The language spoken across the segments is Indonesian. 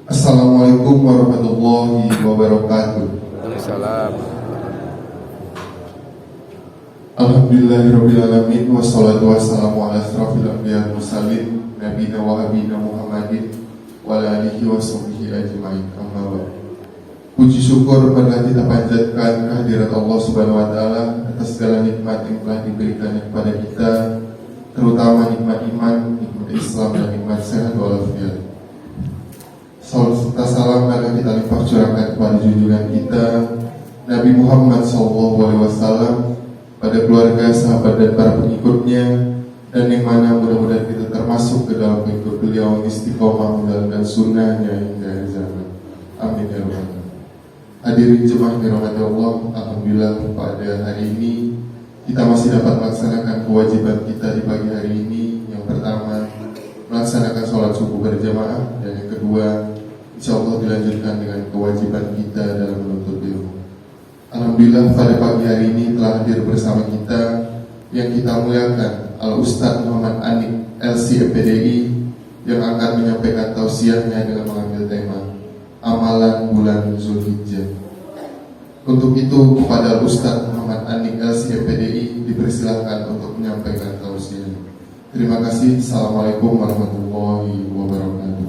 Assalamualaikum warahmatullahi wabarakatuh. Waalaikumsalam. Alhamdulillahirabbil alamin wassalatu wassalamu ala asrofil anbiya'i wal mursalin nabiyina wa habibina Muhammadin wa ala alihi wa sahbihi ajmain. Amma ba'd. Puji syukur marilah kita panjatkan kehadirat Allah Subhanahu wa taala atas segala nikmat yang telah diberikan kepada kita, terutama nikmat iman, nikmat Islam dan nikmat sehat walafiat. Salam serta salam akan kita limpah curahkan kepada junjungan kita Nabi Muhammad SAW, pada keluarga, sahabat dan para pengikutnya, dan yang mana mudah-mudahan kita termasuk ke dalam pengikut beliau istiqomah menjalankan sunnahnya hingga akhir zaman. Amin ya rabbal alamin. Hadirin jemaah dirahmati Allah, alhamdulillah pada hari ini kita masih dapat melaksanakan kewajiban kita di pagi hari ini. Yang pertama, melaksanakan sholat subuh berjamaah, dan yang kedua, insyaallah dilanjutkan dengan kewajiban kita dalam menuntut ilmu. Alhamdulillah pada pagi hari ini telah hadir bersama kita yang kita muliakan Al-Ustadz Muhammad Anik LC PDI yang akan menyampaikan tausiahnya dengan mengambil tema Amalan Bulan Zulhijjah. Untuk itu kepada Al-Ustadz Muhammad Anik LC PDI dipersilakan untuk menyampaikan tausiahnya. Terima kasih. Assalamualaikum warahmatullahi wabarakatuh.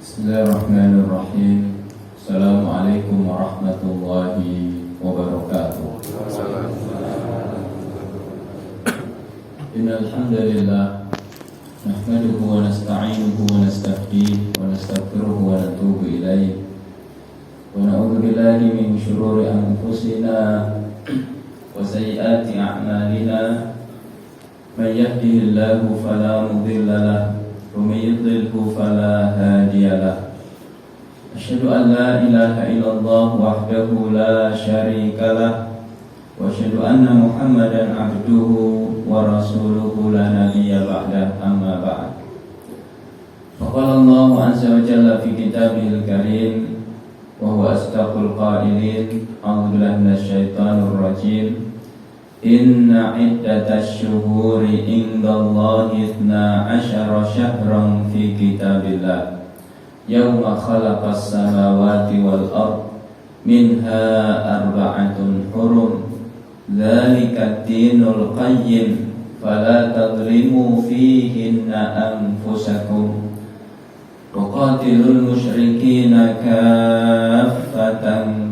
Bismillahirrahmanirrahim. Assalamualaikum warahmatullahi wabarakatuh. Innal hamdalillah nahmaduhu wa nasta'inuhu wa nastahdihi wa nastaghfiruhu wa natubu ilaihi wa na'udzu billahi min shururi anfusina wa sayyiati a'malina. Man yahdihillahu fala mudilla lahu wa man yudlilhu fala hadiya lahu. Asyhadu an la ilaha illallah wahdahu la syarika lah wa asyhadu anna Muhammadan abduhu wa rasuluhu la nabiyya ba'dah, amma ba'd. Faqala Allah azza wa jalla fi kitabihil karim wa huwa asdaqul qailin. A'udzu billahi minasyaitonir rajim. Inna iddatash syuhuri indallahi 12 syahran fi kitabillah Yawma khalaqas samawati wal ard minha arba'atun hurum dzalika dinul qayyim fala tadhlimu fihinna anfusakum wa qatilul musyrikina kaffatan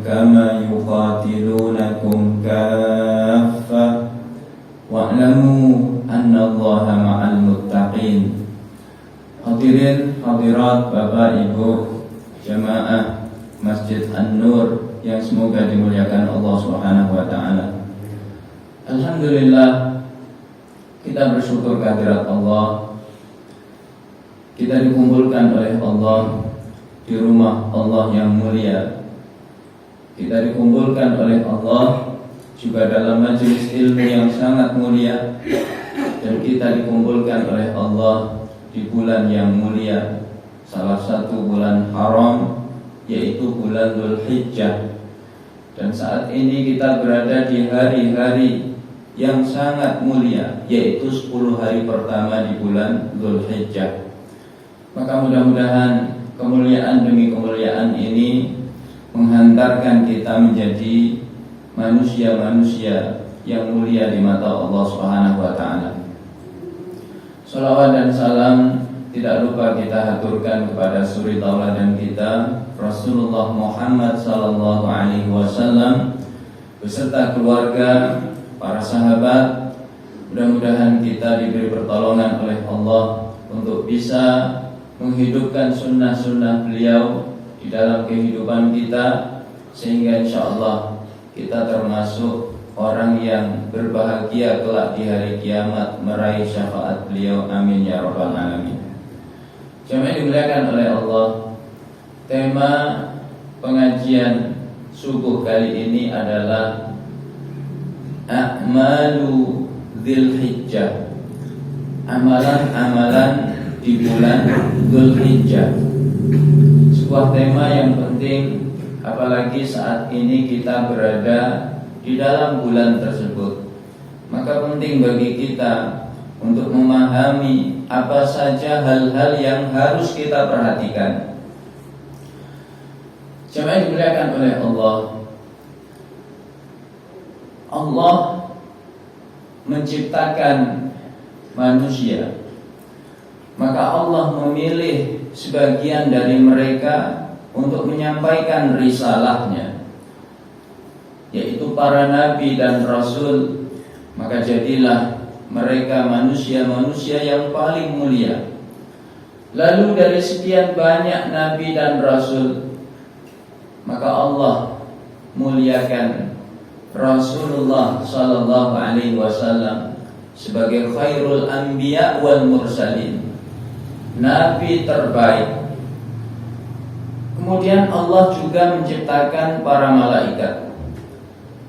kama yuqatilunakum kaffah wa'lamu annallaha ma'al muttaqin. Hadirin hadirat Bapak Ibu jamaah Masjid An-Nur yang semoga dimuliakan Allah Subhanahu wa taala. Alhamdulillah kita bersyukur kehadirat Allah. Kita dikumpulkan oleh Allah di rumah Allah yang mulia. Kita dikumpulkan oleh Allah juga dalam majelis ilmu yang sangat mulia, dan kita dikumpulkan oleh Allah di bulan yang mulia, salah satu bulan haram, yaitu bulan Dzulhijjah. Dan saat ini kita berada di hari-hari yang sangat mulia, yaitu 10 hari pertama di bulan Dzulhijjah. Maka mudah-mudahan kemuliaan demi kemuliaan ini menghantarkan kita menjadi manusia-manusia yang mulia di mata Allah Subhanahu wa taala. Salawat dan salam tidak lupa kita haturkan kepada suri tauladan kita Rasulullah Muhammad sallallahu alaihi wasallam beserta keluarga, para sahabat. Mudah-mudahan kita diberi pertolongan oleh Allah untuk bisa menghidupkan sunnah-sunnah beliau di dalam kehidupan kita, sehingga insyaallah kita termasuk orang yang berbahagia kelak di hari kiamat meraih syafaat beliau. Amin ya rabbal alamin. Jemaah dimuliakan oleh Allah, tema pengajian subuh kali ini adalah a'malu Dzulhijjah, amalan-amalan di bulan Dzulhijjah. Sebuah tema yang penting, apalagi saat ini kita berada di dalam bulan tersebut. Maka penting bagi kita untuk memahami apa saja hal-hal yang harus kita perhatikan. Jemaah dimuliakan oleh Allah. Allah menciptakan manusia, maka Allah memilih sebagian dari mereka untuk menyampaikan risalahnya, yaitu para nabi dan rasul. Maka jadilah mereka manusia-manusia yang paling mulia. Lalu dari sekian banyak nabi dan rasul, maka Allah muliakan Rasulullah sallallahu alaihi wasallam sebagai khairul anbiya wal mursalin, nabi terbaik. Kemudian Allah juga menciptakan para malaikat.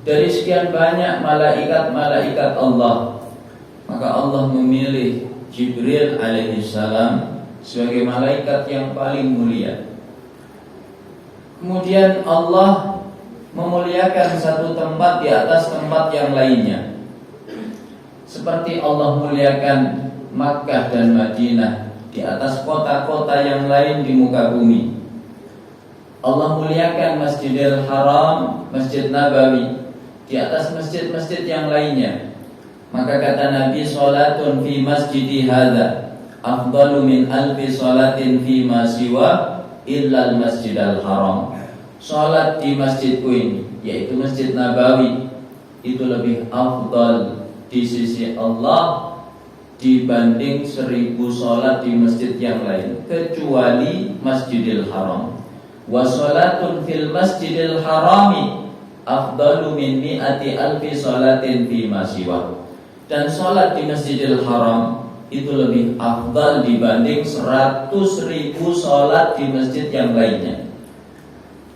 Dari sekian banyak malaikat Allah, maka Allah memilih Jibril alaihi salam sebagai malaikat yang paling mulia. Kemudian Allah memuliakan satu tempat di atas tempat yang lainnya, seperti Allah muliakan Makkah dan Madinah di atas kota-kota yang lain di muka bumi. Allah muliakan Masjidil Haram, Masjid Nabawi di atas masjid-masjid yang lainnya. Maka kata Nabi, salatun fi masjidi hadza afdalu min alfi salatin fi ma siwa illa al-Masjidil Haram. Salat di masjidku ini, yaitu Masjid Nabawi, itu lebih afdal di sisi Allah dibanding 1000 salat di masjid yang lain, kecuali Masjidil Haram. Wa salatun fil Masjidil Harami afdalu min mi'ati alfi salatin fi ma siwa. Dan salat di Masjidil Haram itu lebih afdal dibanding 100.000 salat di masjid yang lainnya.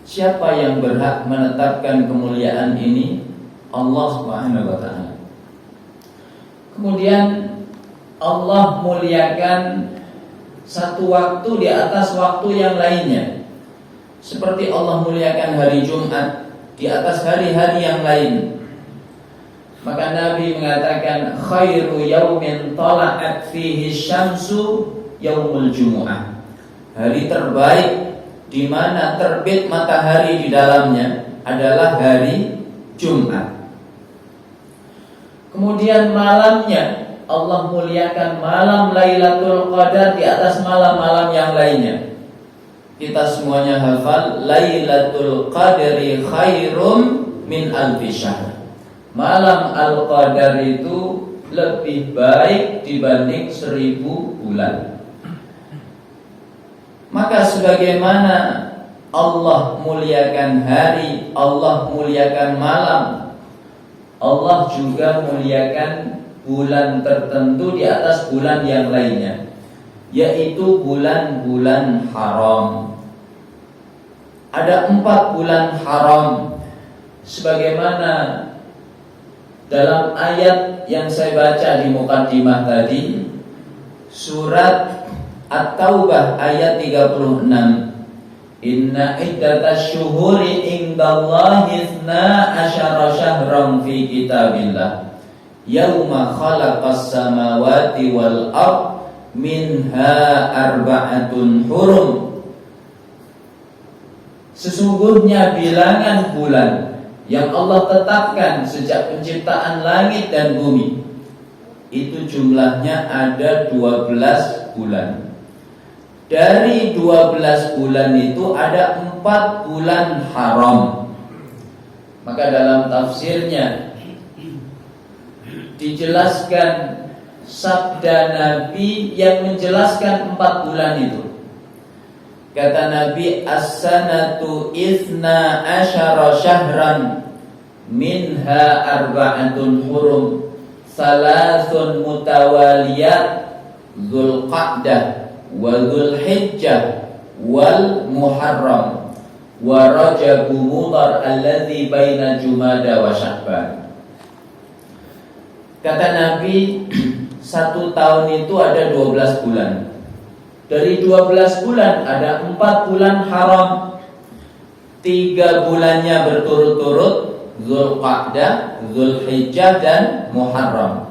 Siapa yang berhak menetapkan kemuliaan ini? Allah Subhanahu wa ta'ala. Kemudian Allah muliakan satu waktu di atas waktu yang lainnya, seperti Allah muliakan hari Jumat di atas hari-hari yang lain. Maka Nabi mengatakan, khairu yaumin tala'at fihi syamsu yaumul jumu'ah. Hari terbaik di mana terbit matahari di dalamnya adalah hari Jumat. Kemudian malamnya Allah muliakan malam Lailatul Qadar di atas malam-malam yang lainnya. Kita semuanya hafal, Lailatul Qadri khairum min alfi syahr. Malam Al-Qadar itu lebih baik dibanding 1000 bulan. Maka sebagaimana Allah muliakan hari, Allah muliakan malam, Allah juga muliakan bulan tertentu di atas bulan yang lainnya, yaitu bulan-bulan haram. Ada 4 bulan haram, sebagaimana dalam ayat yang saya baca di mukaddimah tadi, surat At-Taubah ayat 36. Inna iddatasy syuhuri indallahi 12 syahran fi kitabillah yauma khalaqas samawati wal ard minha arba'atun hurum. Sesungguhnya bilangan bulan yang Allah tetapkan sejak penciptaan langit dan bumi itu jumlahnya ada 12 bulan. Dari 12 bulan itu ada 4 bulan haram. Maka dalam tafsirnya dijelaskan sabda Nabi yang menjelaskan 4 bulan itu. Kata Nabi, as-sanatu ithna asyara syahran minha arba'atun hurum salasun mutawaliyat Dzulqa'dah wa Dzulhijjah wal Muharram wa Rajab Mudhar alladzi baina Jumada wa Sya'ban. Kata Nabi, 1 tahun itu ada 12 bulan. Dari 12 bulan ada 4 bulan haram. 3 bulannya berturut-turut, Zulqa'dah, Zulhijjah dan Muharram.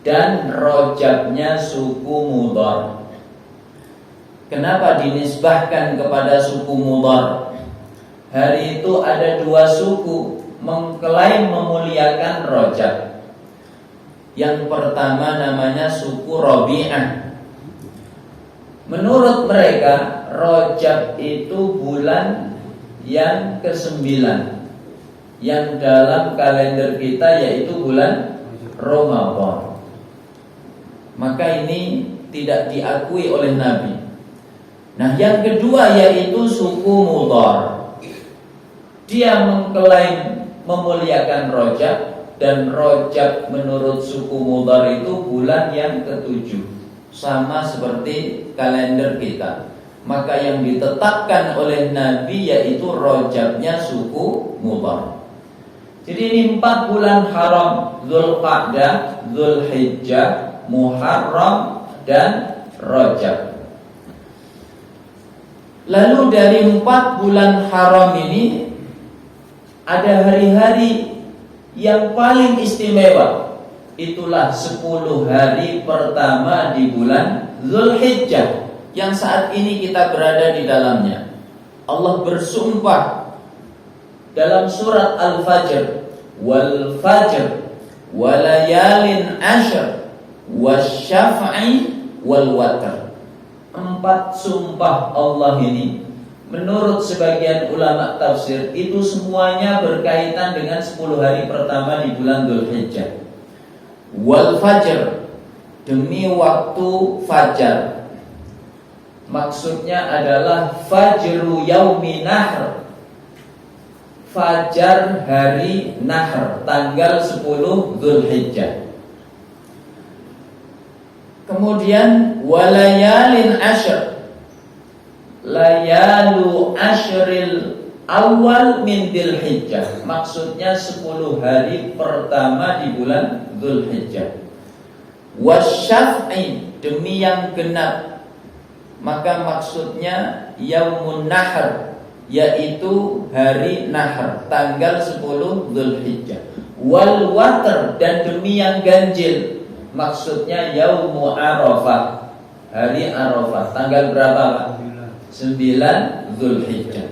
Dan Rajabnya suku Mudhar. Kenapa dinisbahkan kepada suku Mudhar? Hari itu ada 2 suku mengklaim memuliakan Rajab. Yang pertama namanya suku Rabi'ah. Menurut mereka, Rajab itu bulan yang ke-9 yang dalam kalender kita yaitu bulan Ramadan. Maka ini tidak diakui oleh Nabi. Nah, yang kedua yaitu suku Mudhar. Dia mengklaim memuliakan Rajab, dan Rajab menurut suku Mudhar itu bulan yang ke-7. Sama seperti kalender kita. Maka yang ditetapkan oleh Nabi yaitu Rajabnya suku Mudhar. Jadi ini 4 bulan haram, Zulqa'dah, Zulhijjah, Muharram dan Rajab. Lalu dari 4 bulan haram ini ada hari-hari yang paling istimewa. Itulah 10 hari pertama di bulan Zulhijjah yang saat ini kita berada di dalamnya. Allah bersumpah dalam surat Al-Fajr, wal fajr walayalin ashr wasyaf'i wal watr. 4 sumpah Allah ini menurut sebagian ulama tafsir itu semuanya berkaitan dengan 10 hari pertama di bulan Dzulhijjah. Wal fajr, demi waktu fajar. Maksudnya adalah fajru yaumi nahr, fajar hari nahr, tanggal 10 Dzulhijjah. Kemudian walayalin ashr, layalu ashril awal min Dzulhijjah, maksudnya 10 hari pertama di bulan Dzulhijjah. Wasyaf'i, demi yang genap, maka maksudnya yaumun nahr, yaitu hari nahr, tanggal 10 Dzulhijjah. Wal watr, dan demi yang ganjil, maksudnya yaumu Arafah, hari Arafah, tanggal berapa? 9 Dzulhijjah.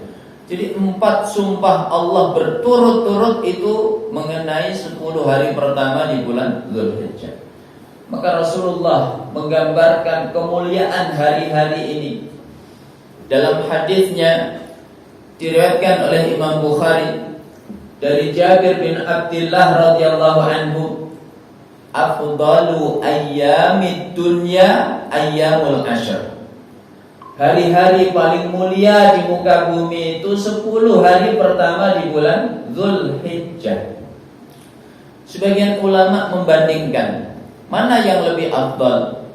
Jadi 4 sumpah Allah berturut-turut itu mengenai 10 hari pertama di bulan Dzulhijjah. Maka Rasulullah menggambarkan kemuliaan hari-hari ini dalam hadisnya diriwayatkan oleh Imam Bukhari dari Jabir bin Abdullah radhiyallahu anhu, afdalu ayyamid dunya ayyamul ashr. Hari-hari paling mulia di muka bumi itu 10 hari pertama di bulan Dzulhijjah. Sebagian ulama membandingkan mana yang lebih afdal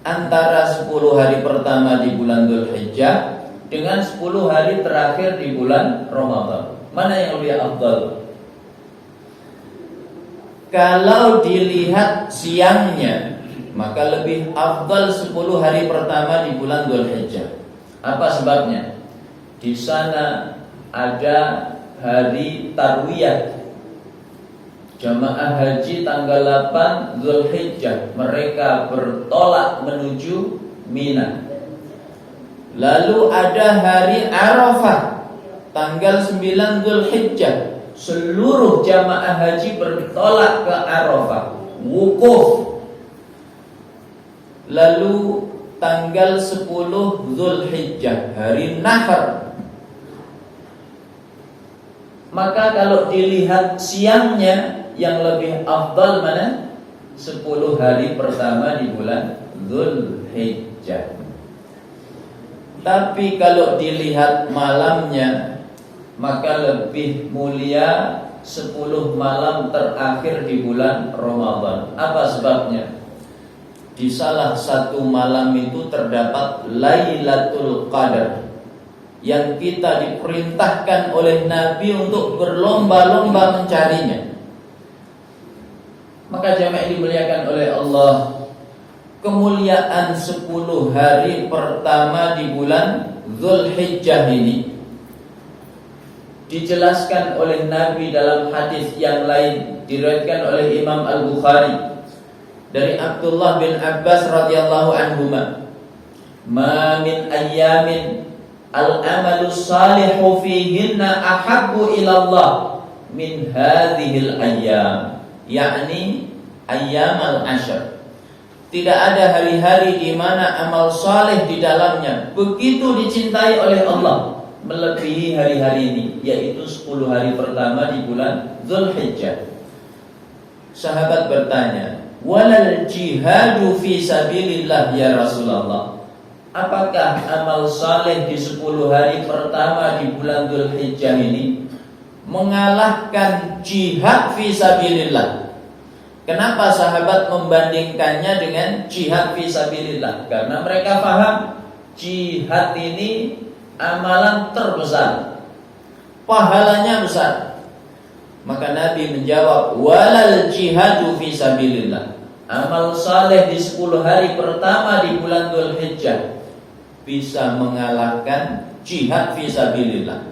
antara 10 hari pertama di bulan Dzulhijjah dengan 10 hari terakhir di bulan Ramadan. Mana yang lebih afdal? Kalau dilihat siangnya, maka lebih afdal 10 hari pertama di bulan Dzulhijjah. Apa sebabnya? Di sana ada hari tarwiyah, jamaah haji tanggal 8 Dzulhijjah, mereka bertolak menuju Mina. Lalu ada hari Arafah tanggal 9 Dzulhijjah, seluruh jamaah haji bertolak ke Arafah, wukuf. Lalu tanggal 10 Dzulhijjah, hari Nahr. Maka kalau dilihat siangnya, yang lebih afdal mana? 10 hari pertama di bulan Dzulhijjah. Tapi kalau dilihat malamnya, maka lebih mulia 10 malam terakhir di bulan Ramadan. Apa sebabnya? Di salah satu malam itu terdapat Lailatul Qadar, yang kita diperintahkan oleh Nabi untuk berlomba-lomba mencarinya. Maka jamaah dimuliakan oleh Allah, kemuliaan 10 hari pertama di bulan Dzulhijjah ini dijelaskan oleh Nabi dalam hadis yang lain, diriwayatkan oleh Imam Al-Bukhari dari Abdullah bin Abbas radhiyallahu anhuma, "Ma min ayyamin al-amalu salihu fihinna ahabbu ila Allah min hadhil ayyam," yakni ayyam al-ashr. Tidak ada hari-hari di mana amal saleh di dalamnya begitu dicintai oleh Allah melebihi hari-hari ini, yaitu 10 hari pertama di bulan Dzulhijjah. Sahabat bertanya, "Walal jihadu fi sabilillah ya Rasulullah?" Apakah amal saleh di 10 hari pertama di bulan Dzulhijjah ini mengalahkan jihad fi sabilillah? Kenapa sahabat membandingkannya dengan jihad fi sabilillah? Karena mereka paham jihad ini amalan terbesar, pahalanya besar. Maka Nabi menjawab, "Walal jihadu fi sabilillah." Amal saleh di 10 hari pertama di bulan Dzulhijjah bisa mengalahkan jihad fi sabilillah.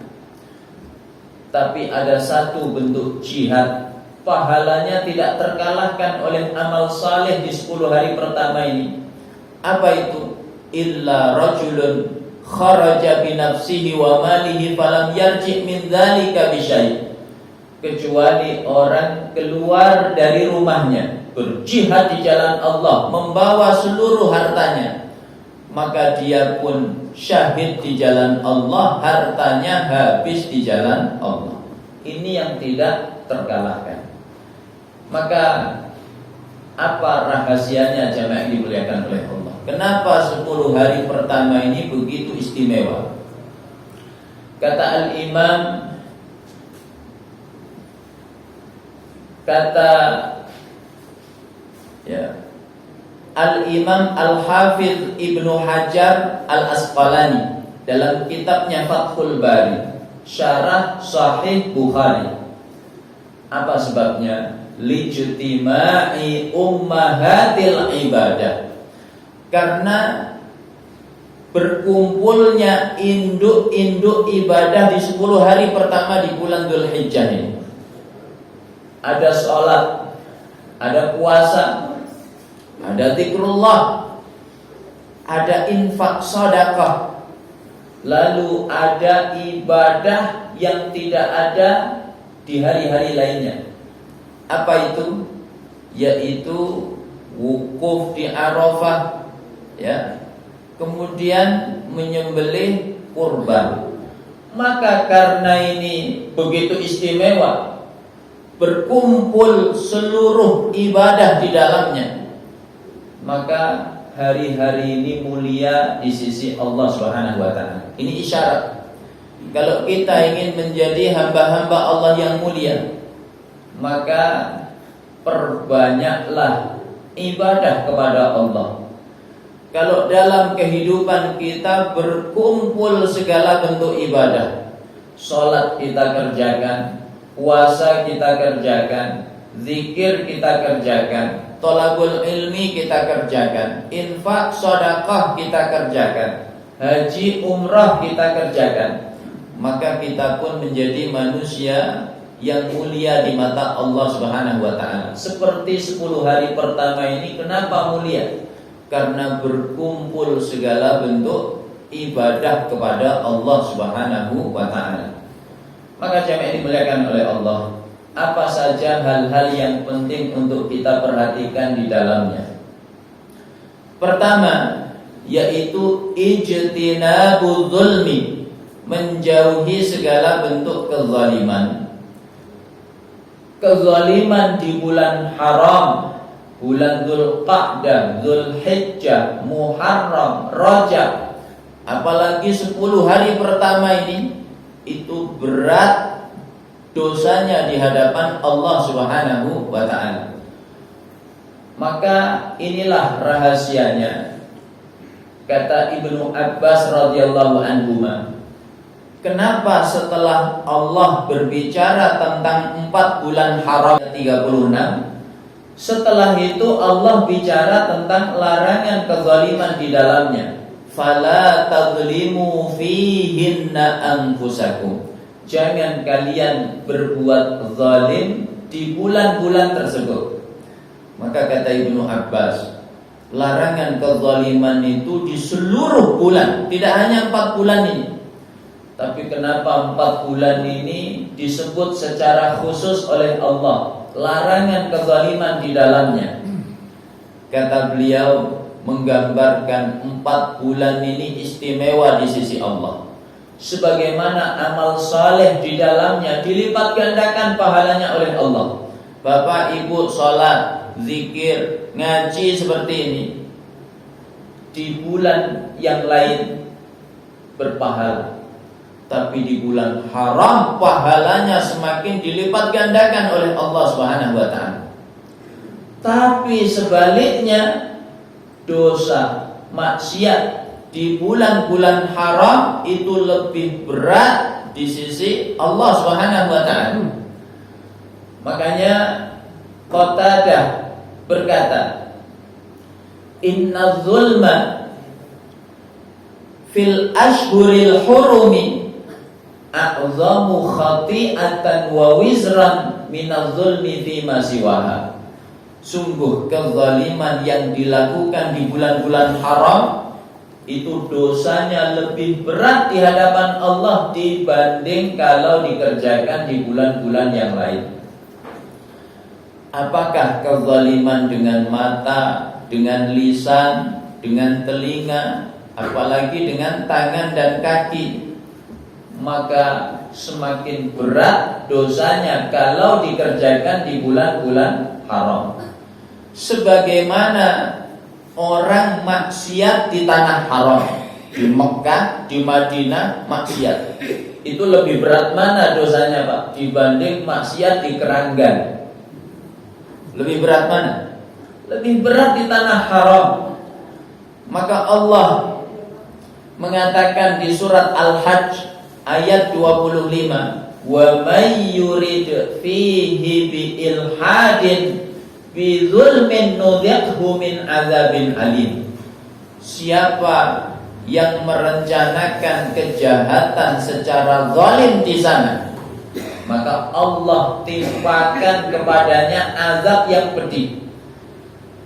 Tapi ada satu bentuk jihad, pahalanya tidak terkalahkan oleh amal saleh di 10 hari pertama ini. Apa itu? Illa rajulun kharaja bi nafsihi wa malihi falam yarji min dzalika bi syai'. Kecuali orang keluar dari rumahnya, berjihad di jalan Allah, membawa seluruh hartanya, maka dia pun syahid di jalan Allah, hartanya habis di jalan Allah. Ini yang tidak terkalahkan. Maka apa rahasianya jamaah dimuliakan oleh Allah? Kenapa 10 hari pertama ini begitu istimewa? Kata Al-Imam, Al-Imam Al-Hafidh Ibnu Hajar Al-Asqalani dalam kitabnya Fathul Bari, Syarah Sahih Bukhari. Apa sebabnya? Lijtima'i ummahatil ibadah. Karena berkumpulnya induk-induk ibadah di 10 hari pertama di bulan Dzulhijjah ini. Ada sholat, ada puasa, ada zikrullah, ada infak sedekah, lalu ada ibadah yang tidak ada di hari-hari lainnya. Apa itu? Yaitu wukuf di Arafah, ya, kemudian menyembelih kurban. Maka karena ini begitu istimewa, berkumpul seluruh ibadah di dalamnya, maka hari-hari ini mulia di sisi Allah Subhanahu wa taala. Ini isyarat kalau kita ingin menjadi hamba-hamba Allah yang mulia, maka perbanyaklah ibadah kepada Allah. Kalau dalam kehidupan kita berkumpul segala bentuk ibadah, sholat kita kerjakan, puasa kita kerjakan, zikir kita kerjakan, thalabul ilmi kita kerjakan, infak sedekah kita kerjakan, haji umrah kita kerjakan, maka kita pun menjadi manusia yang mulia di mata Allah Subhanahu wa taala. Seperti 10 hari pertama ini kenapa mulia? Karena berkumpul segala bentuk ibadah kepada Allah Subhanahu wa taala. Maka jamaah dimuliakan oleh Allah, apa saja hal-hal yang penting untuk kita perhatikan di dalamnya? Pertama, yaitu ijtinabu dzulmi, menjauhi segala bentuk kezaliman. Kezaliman di bulan haram, bulan Dzulqa'dah, Dzulhijjah, Muharram, Rajab, apalagi 10 hari pertama ini, itu berat dosanya di hadapan Allah Subhanahu wa taala. Maka inilah rahasianya. Kata Ibnu Abbas radhiyallahu anhuma, kenapa setelah Allah berbicara tentang 4 bulan haram 36, Setelah itu Allah bicara tentang larangan kezaliman di dalamnya. Fala tadzlimu fihinna anfusakum. Jangan kalian berbuat zalim di bulan-bulan tersebut. Maka kata Ibnu Abbas, larangan kezaliman itu di seluruh bulan, tidak hanya 4 bulan ini. Tapi kenapa 4 bulan ini disebut secara khusus oleh Allah? Larangan kezaliman di dalamnya. Kata beliau, menggambarkan 4 bulan ini istimewa di sisi Allah. Sebagaimana amal saleh di dalamnya dilipat gandakan pahalanya oleh Allah. Bapak ibu sholat, zikir, ngaji seperti ini, di bulan yang lain berpahala, tapi di bulan haram pahalanya semakin dilipat gandakan oleh Allah Subhanahu wa ta'ala. Tapi sebaliknya, dosa maksiat di bulan-bulan haram itu lebih berat di sisi Allah Subhanahu wa ta'ala. Makanya Qatadah berkata, inna zulma fil ashhuril hurumi a'zamu khati'atan wa wizran minaz zulmi fima siwaha. Sungguh kezaliman yang dilakukan di bulan-bulan haram itu dosanya lebih berat di hadapan Allah dibanding kalau dikerjakan di bulan-bulan yang lain. Apakah kezaliman dengan mata, dengan lisan, dengan telinga, apalagi dengan tangan dan kaki? Maka semakin berat dosanya kalau dikerjakan di bulan-bulan haram. Sebagaimana orang maksiat di tanah haram, di Mekah, di Madinah maksiat, itu lebih berat mana dosanya Pak dibanding maksiat di Keranggan? Lebih berat mana? Lebih berat di tanah haram. Maka Allah mengatakan di surat Al-Hajj ayat 25, wa may yurid fihi bi ilhadin bi zulmin nudhiqhu min azabin alim. Siapa yang merencanakan kejahatan secara zalim di sana, maka Allah timpakan kepadanya azab yang pedih.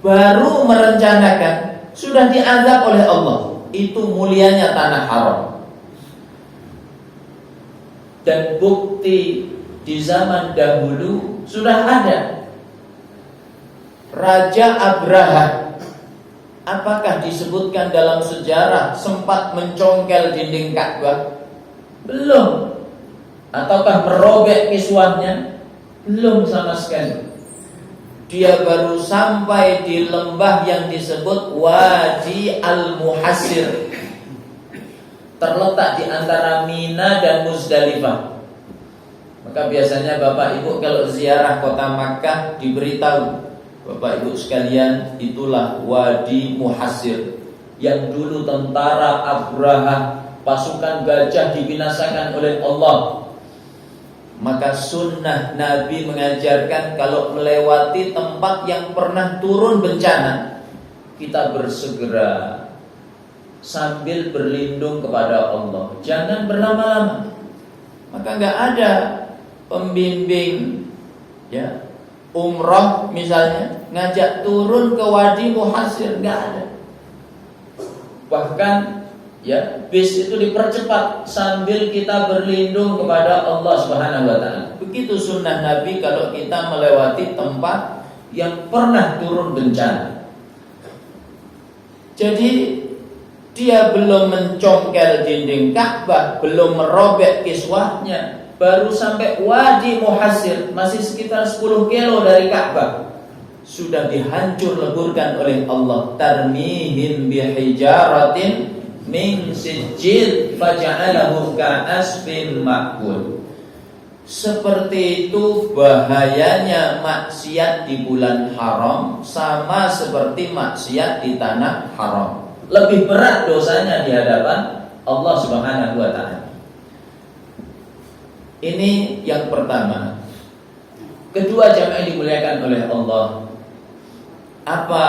Baru merencanakan, sudah diazab oleh Allah. Itu mulianya tanah haram. Dan bukti di zaman dahulu sudah ada. Raja Abraha, apakah disebutkan dalam sejarah sempat mencongkel dinding Ka'bah? Belum. Ataukah merobek kiswahnya? Belum sama sekali. Dia baru sampai di lembah yang disebut Wadi Al-Muhassir, terletak di antara Mina dan Muzdalifah. Maka biasanya Bapak Ibu kalau ziarah kota Makkah diberitahu, Bapak Ibu sekalian, itulah Wadi Muhassir yang dulu tentara Abraha, pasukan gajah dibinasakan oleh Allah. Maka sunnah Nabi mengajarkan kalau melewati tempat yang pernah turun bencana, kita bersegera sambil berlindung kepada Allah. Jangan berlama-lama. Maka enggak ada pembimbing ya, umroh misalnya ngajak turun ke Wadi Muhassir, enggak ada. Bahkan ya, bis itu dipercepat sambil kita berlindung kepada Allah Subhanahu wa ta'ala. Begitu sunnah Nabi kalau kita melewati tempat yang pernah turun bencana. Jadi dia belum mencongkel dinding Ka'bah, belum merobek kiswahnya, baru sampai Wadi Muhassir, masih sekitar 10 kilo dari Ka'bah, sudah dihancur leburkan oleh Allah. Tarmihim bihijaratin min sijil faja'alahu ka'asfin ma'kul. Seperti itu bahayanya maksiat di bulan haram, sama seperti maksiat di tanah haram. Lebih berat dosanya di hadapan Allah Subhanahu wa ta'ala. Ini yang pertama. Kedua, jamaah yang dimuliakan oleh Allah, apa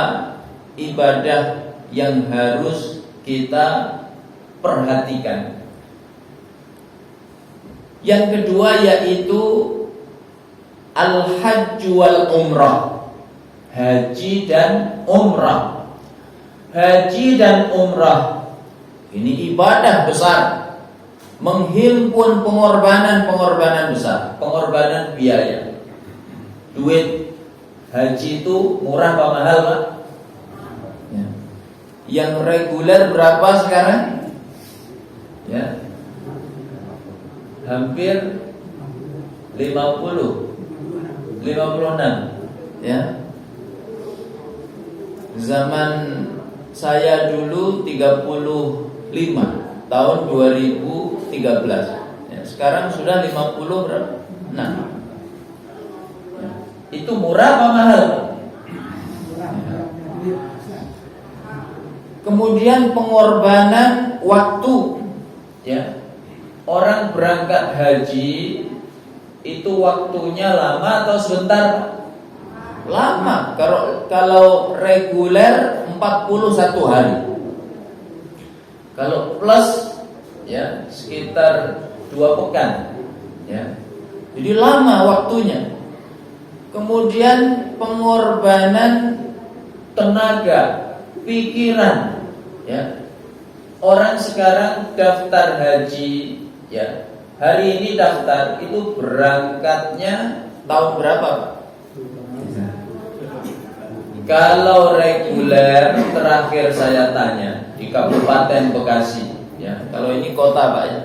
ibadah yang harus kita perhatikan. Yang kedua yaitu al-hajj wal umrah, haji dan umrah. Haji dan umrah ini ibadah besar, menghimpun pengorbanan besar, pengorbanan biaya. Duit haji itu murah apa mahal, Pak? Ya. Yang reguler berapa sekarang? Ya. Hampir 56, ya. Zaman saya dulu 35 tahun 2013. Ya, sekarang sudah 50 berapa? 6. Ya. Itu murah apa mahal? Ya. Kemudian pengorbanan waktu, ya. Orang berangkat haji itu waktunya lama atau sebentar? Lama. Kalau reguler 41 hari. Kalau plus ya sekitar 2 pekan. Ya. Jadi lama waktunya. Kemudian pengorbanan tenaga, pikiran, ya. Orang sekarang daftar haji, ya. Hari ini daftar itu berangkatnya tahun berapa, Pak? Kalau reguler terakhir saya tanya di Kabupaten Bekasi, ya. Kalau ini kota, Pak, ya.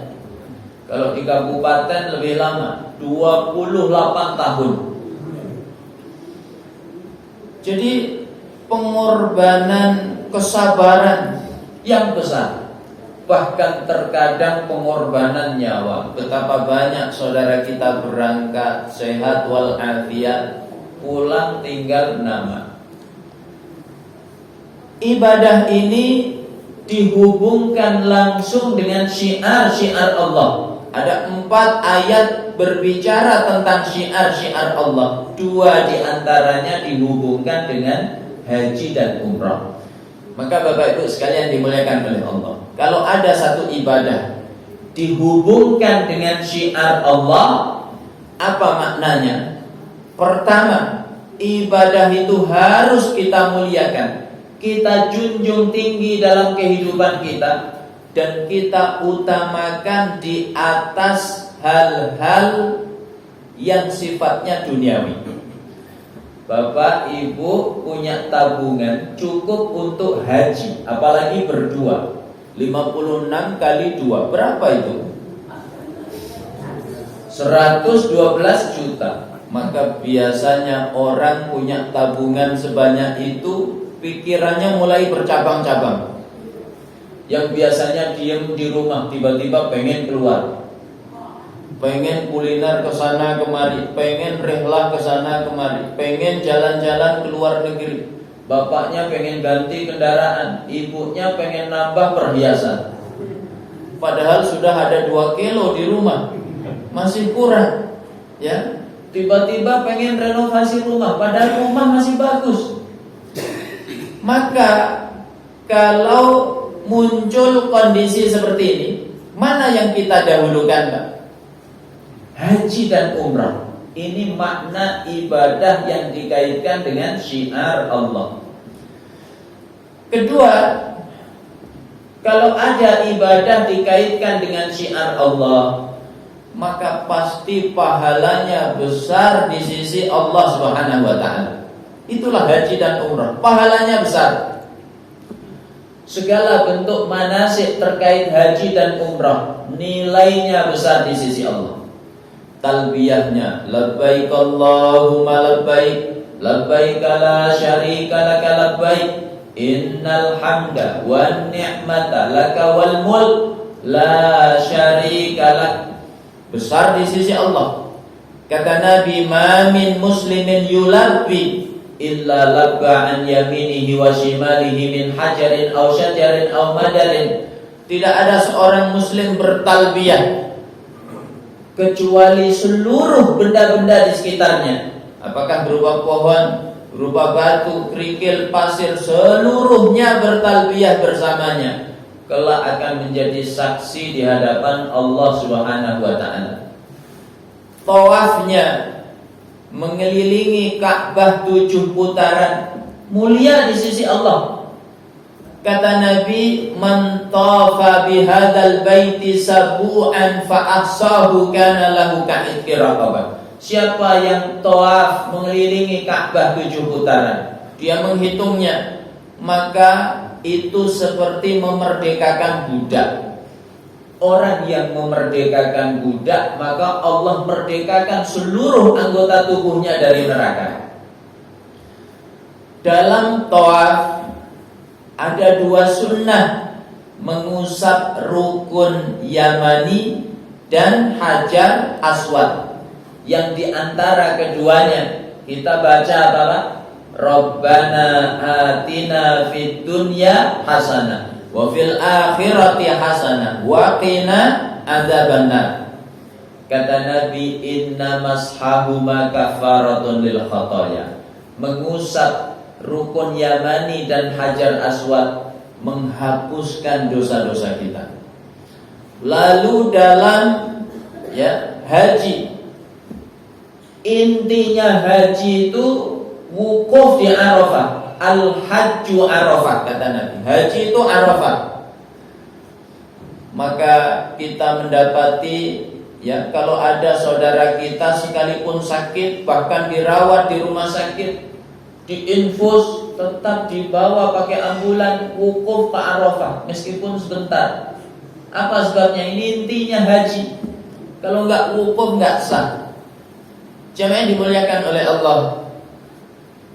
Kalau di kabupaten lebih lama, 28 tahun. Jadi pengorbanan kesabaran yang besar, bahkan terkadang pengorbanan nyawa. Betapa banyak saudara kita berangkat sehat walafiat, pulang tinggal nama. Ibadah ini dihubungkan langsung dengan syiar-syiar Allah. Ada 4 ayat berbicara tentang syiar-syiar Allah. 2 diantaranya dihubungkan dengan haji dan umrah. Maka Bapak Ibu sekalian dimuliakan oleh Allah, kalau ada satu ibadah dihubungkan dengan syiar Allah, apa maknanya? Pertama, ibadah itu harus kita muliakan, kita junjung tinggi dalam kehidupan kita, dan kita utamakan di atas hal-hal yang sifatnya duniawi. Bapak Ibu punya tabungan cukup untuk haji, apalagi berdua, 56 kali 2 berapa itu? 112 juta. Maka biasanya orang punya tabungan sebanyak itu, pikirannya mulai bercabang-cabang. Yang biasanya diem di rumah tiba-tiba pengen keluar, pengen kuliner ke sana kemari, pengen rehlah ke sana kemari, pengen jalan-jalan ke luar negeri. Bapaknya pengen ganti kendaraan, ibunya pengen nambah perhiasan. Padahal sudah ada 2 kilo di rumah, masih kurang, ya. Tiba-tiba pengen renovasi rumah, padahal rumah masih bagus. Maka kalau muncul kondisi seperti ini, mana yang kita dahulukan, Pak? Haji dan umrah. Ini makna ibadah yang dikaitkan dengan syiar Allah. Kedua, kalau ada ibadah dikaitkan dengan syiar Allah, maka pasti pahalanya besar di sisi Allah Subhanahu wa ta'ala. Itulah haji dan umrah, pahalanya besar. Segala bentuk manasik terkait haji dan umrah, nilainya besar di sisi Allah. Talbiyahnya, labbaik Allahumma labbaik, labbaik la syarika laka labbaik, innal hamda wan ni'mata laka wal mulk la syarika lak. Besar di sisi Allah. Kata Nabi, ma min muslimin yulabbi illa labba an yaminihi wa shimalihi min hajarin aw syajarin aw madarin. Tidak ada seorang muslim bertalbiyah kecuali seluruh benda-benda di sekitarnya, apakah berupa pohon, berupa batu, kerikil, pasir, seluruhnya bertalbiyah bersamanya, kelak akan menjadi saksi di hadapan Allah Subhanahu wa taala. Tawafnya mengelilingi Ka'bah 7 putaran, mulia di sisi Allah. Kata Nabi, man tafa bihadzal baiti sab'an fa ahsahu kana lahu ka'itqi raqabah. Siapa yang tawaf mengelilingi Ka'bah 7 putaran, dia menghitungnya, maka itu seperti memerdekakan budak. Orang yang memerdekakan budak, maka Allah merdekakan seluruh anggota tubuhnya dari neraka. Dalam tawaf ada 2 sunnah, mengusap rukun Yamani dan Hajar Aswad. Yang diantara keduanya kita baca apa Pak? Rabbana atina fid dunya hasanah wa fil akhirati hasanah wa qina adzabannar. Kata Nabi, inna mashahuma kafaratun lil khataya. Mengusap rukun Yamani dan Hajar Aswad menghapuskan dosa-dosa kita. Lalu dalam haji, intinya haji itu wukuf di Arafah. Al-hajju Arafah, kata Nabi. Haji itu Arafah. Maka kita mendapati kalau ada saudara kita sekalipun sakit, bahkan dirawat di rumah sakit, diinfus, tetap dibawa pakai ambulan wukuf ke Arafah meskipun sebentar. Apa sebabnya? Ini intinya haji. Kalau enggak wukuf enggak sah. Jemaah yang dimuliakan oleh Allah,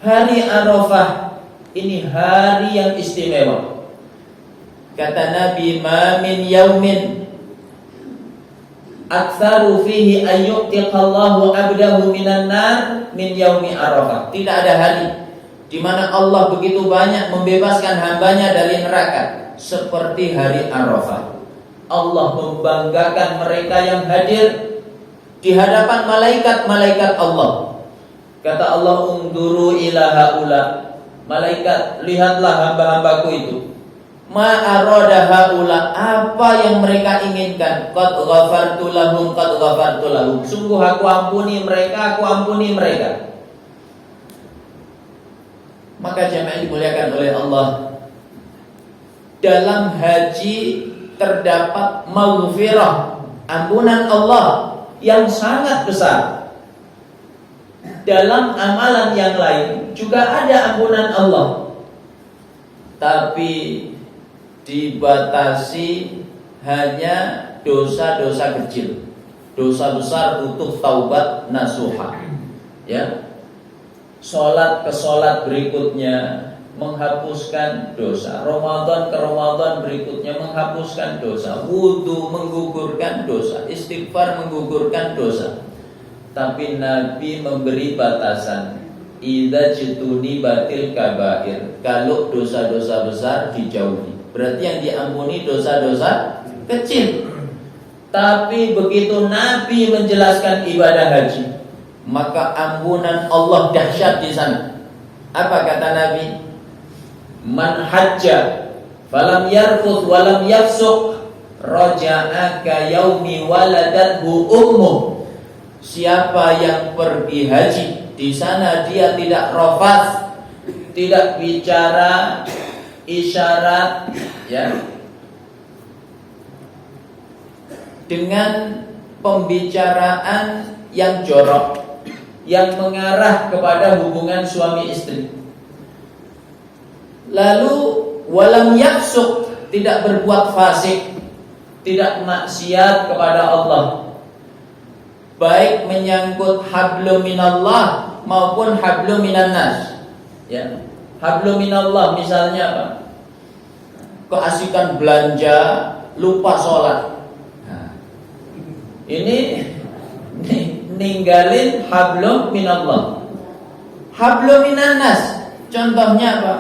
hari Arafah ini hari yang istimewa. Kata Nabi, ma min yaumin aktsaru fihi ayyuqtiqallahu abdahu minan nar min yaumi Arafah. Tidak ada hari di mana Allah begitu banyak membebaskan hambanya dari neraka seperti hari Arafah. Allah membanggakan mereka yang hadir di hadapan malaikat-malaikat Allah. Kata Allah, unduru ila haula. Malaikat, lihatlah hamba-hambaku itu. Ma arada haula, apa yang mereka inginkan. Qad ghafartu lahum, qad ghafartu lahum. Sungguh aku ampuni mereka, aku ampuni mereka. Maka jemaah dimuliakan oleh Allah, dalam haji terdapat maghfirah, ampunan Allah yang sangat besar. Dalam amalan yang lain juga ada ampunan Allah, tapi dibatasi hanya dosa-dosa kecil. Dosa besar butuh taubat nasuha. Salat ke salat berikutnya menghapuskan dosa. Ramadan ke Ramadan berikutnya menghapuskan dosa. Wudu menggugurkan dosa. Istighfar menggugurkan dosa. Tapi Nabi memberi batasan, idza jituni batil kabair. Kalau dosa-dosa besar dijauhi, berarti yang diampuni dosa-dosa kecil. Tapi begitu Nabi menjelaskan ibadah haji, maka ampunan Allah dahsyat di sana. Apa kata Nabi? Man hajja falam yarfuth walam yafsuq raja'a ka yaumi waladathu ummuh. Siapa yang pergi haji, di sana dia tidak rafas, tidak bicara isyarat, dengan pembicaraan yang jorok, yang mengarah kepada hubungan suami istri. Lalu walam yafsuq, tidak berbuat fasik, tidak maksiat kepada Allah, baik menyangkut hablum minallah maupun hablum minannas. Hablum minallah misalnya apa? Keasikan belanja, lupa sholat. Ini ninggalin hablum minallah. Hablum minannas, contohnya apa?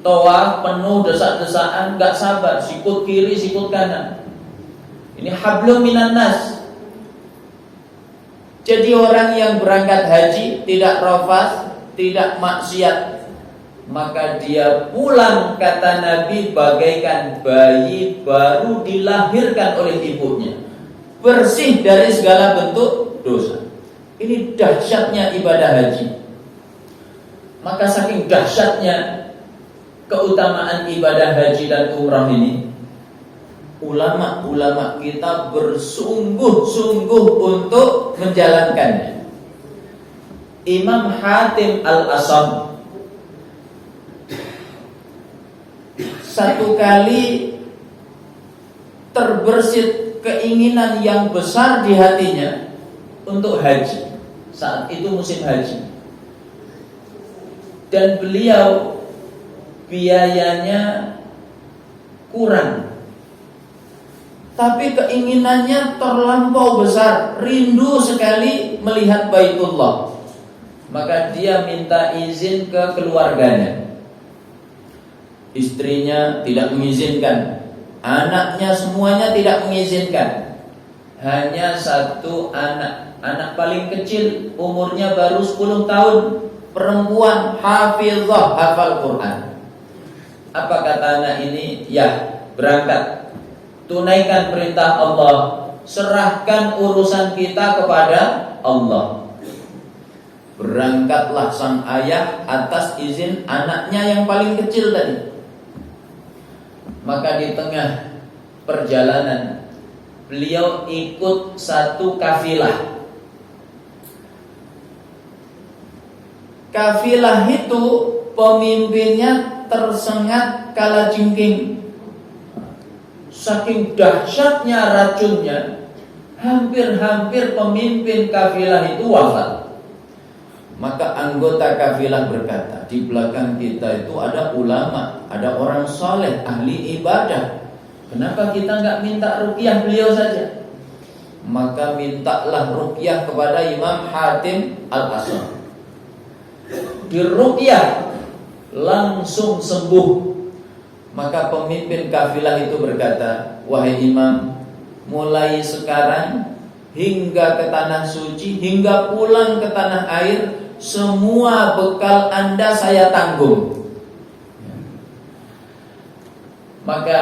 Tawaf penuh desak-desakan, gak sabar, sikut kiri, sikut kanan. Ini hablum minannas. Jadi orang yang berangkat haji tidak rafas, tidak maksiat, maka dia pulang, kata Nabi, bagaikan bayi baru dilahirkan oleh ibunya, bersih dari segala bentuk dosa. Ini dahsyatnya ibadah haji. Maka saking dahsyatnya keutamaan ibadah haji dan umrah ini, ulama-ulama kita bersungguh-sungguh untuk menjalankannya. Imam Hatim Al-Asam satu kali terbersit keinginan yang besar di hatinya untuk haji. Saat itu musim haji, dan beliau biayanya kurang, tapi keinginannya terlampau besar, rindu sekali melihat Baitullah. Maka dia minta izin ke keluarganya. Istrinya tidak mengizinkan, anaknya semuanya tidak mengizinkan. Hanya satu anak paling kecil, umurnya baru 10 tahun, perempuan, hafizah, hafal Quran. Apa kata anak ini? Ya, berangkat, tunaikan perintah Allah, serahkan urusan kita kepada Allah. Berangkatlah sang ayah atas izin anaknya yang paling kecil tadi. Maka di tengah perjalanan beliau ikut satu kafilah. Kafilah itu pemimpinnya tersengat kalajengking. Saking dahsyatnya racunnya, hampir-hampir pemimpin kafilah itu wafat. Maka anggota kafilah berkata, di belakang kita itu ada ulama, ada orang soleh, ahli ibadah. Kenapa kita nggak minta ruqyah beliau saja? Maka mintalah ruqyah kepada Imam Hatim Al-Asam. Di ruqyah langsung sembuh. Maka pemimpin kafilah itu berkata, wahai imam, mulai sekarang hingga ke tanah suci, hingga pulang ke tanah air, semua bekal Anda saya tanggung. Maka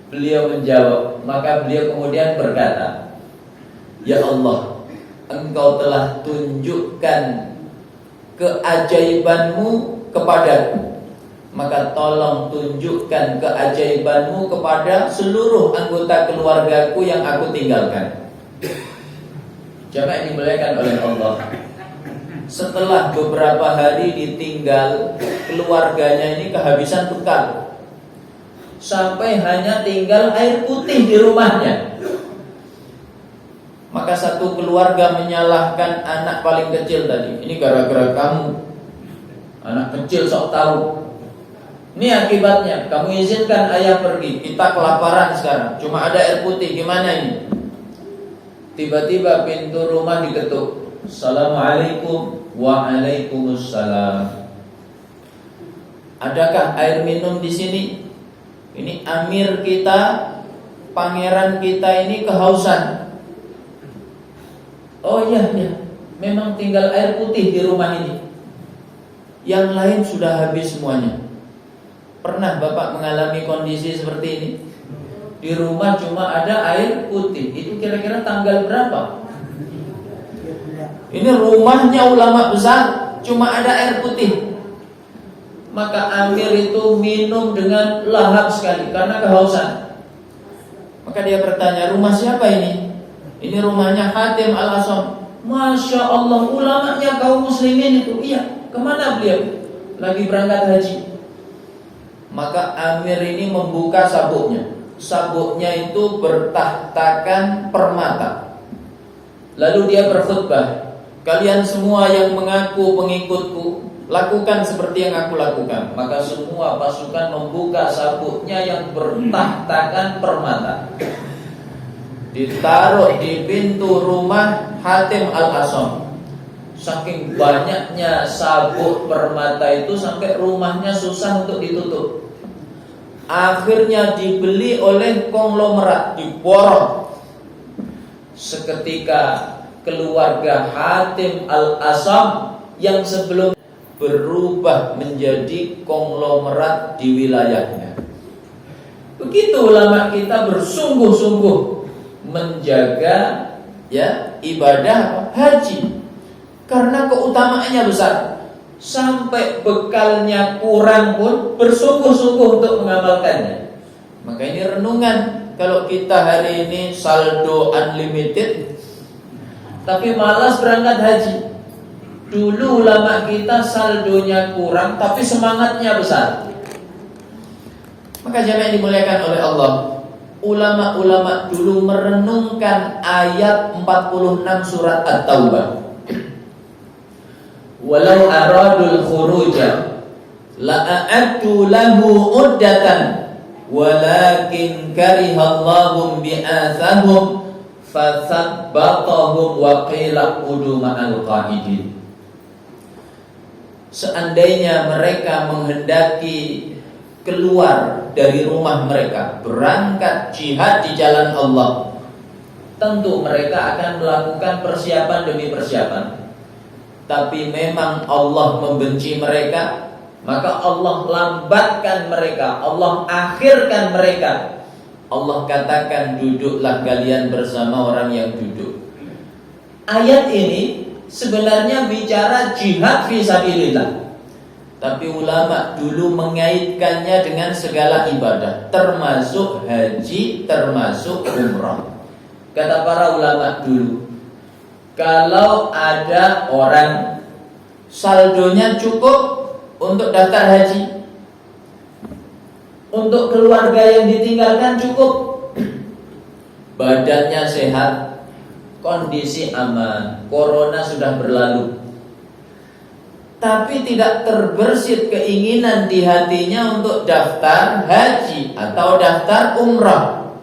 beliau menjawab, maka beliau kemudian berkata, ya Allah, Engkau telah tunjukkan keajaibanmu kepadaku, maka tolong tunjukkan keajaibanmu kepada seluruh anggota keluargaku yang aku tinggalkan. Jamaah yang dimuliakan oleh Allah, setelah beberapa hari ditinggal, keluarganya ini kehabisan bekal, sampai hanya tinggal air putih di rumahnya. Maka satu keluarga menyalahkan anak paling kecil tadi, ini gara-gara kamu, anak kecil sok tahu. Ini akibatnya, kamu izinkan ayah pergi, kita kelaparan sekarang, cuma ada air putih, gimana ini? Tiba-tiba pintu rumah diketuk. Assalamualaikum. Waalaikumsalam. Adakah air minum di sini? Ini amir kita, pangeran kita ini kehausan. Oh iya, memang tinggal air putih di rumah ini. Yang lain sudah habis semuanya. Pernah Bapak mengalami kondisi seperti ini? Di rumah cuma ada air putih. Itu kira-kira tanggal berapa? Ini rumahnya ulama besar, cuma ada air putih. Maka amir itu minum dengan lahap sekali karena kehausan. Maka dia bertanya, rumah siapa ini? Ini rumahnya Hatim Al-Asam. Masya Allah, ulamanya kaum muslimin itu. Iya, kemana beliau? Lagi berangkat haji. Maka amir ini membuka sabuknya. Sabuknya itu bertahtakan permata. Lalu dia berkhutbah, kalian semua yang mengaku pengikutku, lakukan seperti yang aku lakukan. Maka semua pasukan membuka sabuknya yang bertahtakan permata, ditaruh di pintu rumah Hatim Al-Asam. Saking banyaknya sabuk permata itu sampai rumahnya susah untuk ditutup. Akhirnya dibeli oleh konglomerat, diborong. Seketika keluarga Hatim Al-Asam yang sebelum berubah menjadi konglomerat di wilayahnya. Begitu ulama kita bersungguh-sungguh menjaga ibadah haji karena keutamaannya besar. Sampai bekalnya kurang pun bersungguh-sungguh untuk mengamalkannya. Maka ini renungan. Kalau kita hari ini saldo unlimited tapi malas berangkat haji. Dulu ulama kita saldonya kurang tapi semangatnya besar. Maka jamaah yang dimuliakan oleh Allah, ulama-ulama dulu merenungkan ayat 46 surat At-Taubah. Walau aradul khuruja la'addu lahu uddatan walakin karihallahum bi'athahum fathabbatahum wa qila qudu ma'al qa'idin. Seandainya mereka menghendaki keluar dari rumah mereka, berangkat jihad di jalan Allah, tentu mereka akan melakukan persiapan demi persiapan. Tapi memang Allah membenci mereka, maka Allah lambatkan mereka, Allah akhirkan mereka. Allah katakan, duduklah kalian bersama orang yang duduk. Ayat ini sebenarnya bicara jihad fisabilillah, tapi ulama dulu mengaitkannya dengan segala ibadah, termasuk haji, termasuk umrah. Kata para ulama dulu, kalau ada orang saldonya cukup untuk daftar haji, untuk keluarga yang ditinggalkan cukup, badannya sehat, kondisi aman, corona sudah berlalu, tapi tidak terbersit keinginan di hatinya untuk daftar haji atau daftar umrah,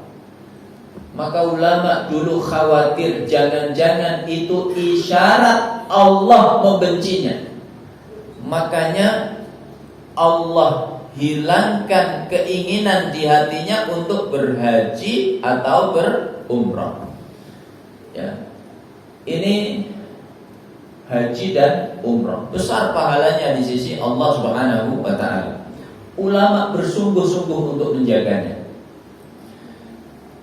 maka ulama dulu khawatir jangan-jangan itu isyarat Allah membencinya. Makanya Allah hilangkan keinginan di hatinya untuk berhaji atau berumrah. Ya. Ini haji dan umrah besar pahalanya di sisi Allah Subhanahu wa taala. Ulama bersungguh-sungguh untuk menjaganya.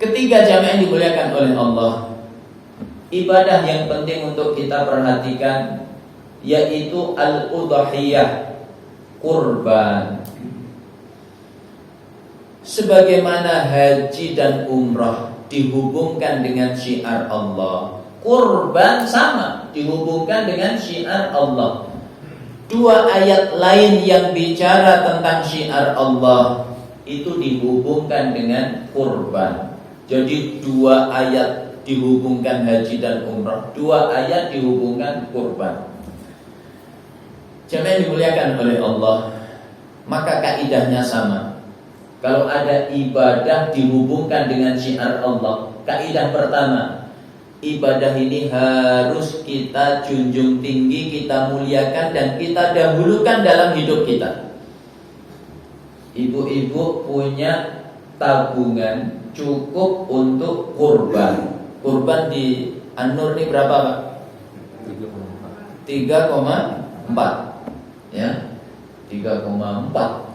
Ketiga jamaah yang dimuliakan oleh Allah, ibadah yang penting untuk kita perhatikan yaitu al-udhiyah, kurban. Sebagaimana haji dan umrah dihubungkan dengan syiar Allah, kurban sama dihubungkan dengan syiar Allah. Dua ayat lain yang bicara tentang syiar Allah itu dihubungkan dengan kurban. Jadi dua ayat dihubungkan haji dan umrah, dua ayat dihubungkan kurban. Jemaah dimuliakan oleh Allah, maka kaidahnya sama. Kalau ada ibadah dihubungkan dengan syiar Allah, kaidah pertama, ibadah ini harus kita junjung tinggi, kita muliakan dan kita dahulukan dalam hidup kita. Ibu-ibu punya tabungan cukup untuk kurban. Kurban di An-Nur ini berapa, Pak? 3,4. Ya. 3,4.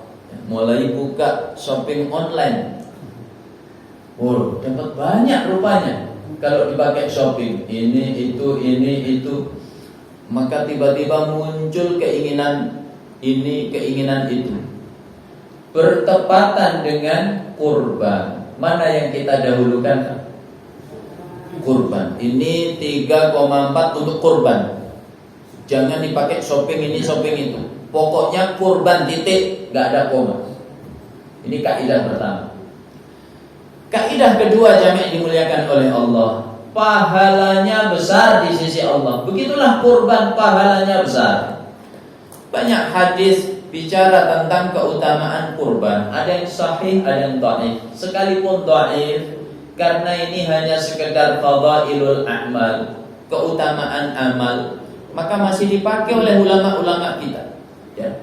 Mulai buka shopping online. Oh, dapat banyak rupanya. Kalau dipakai shopping, ini itu, maka tiba-tiba muncul keinginan ini, keinginan itu. Bertepatan dengan kurban. Mana yang kita dahulukan? Kurban. Ini 3,4 untuk kurban. Jangan dipakai shopping ini, shopping itu. Pokoknya kurban titik, gak ada koma. Ini kaidah pertama. Kaidah kedua jamaah dimuliakan oleh Allah, pahalanya besar di sisi Allah. Begitulah kurban, pahalanya besar. Banyak hadis bicara tentang keutamaan kurban. Ada yang sahih, ada yang dhaif. Sekalipun dhaif, karena ini hanya sekedar fadailul a'mal, keutamaan amal, maka masih dipakai oleh ulama-ulama kita. Ya.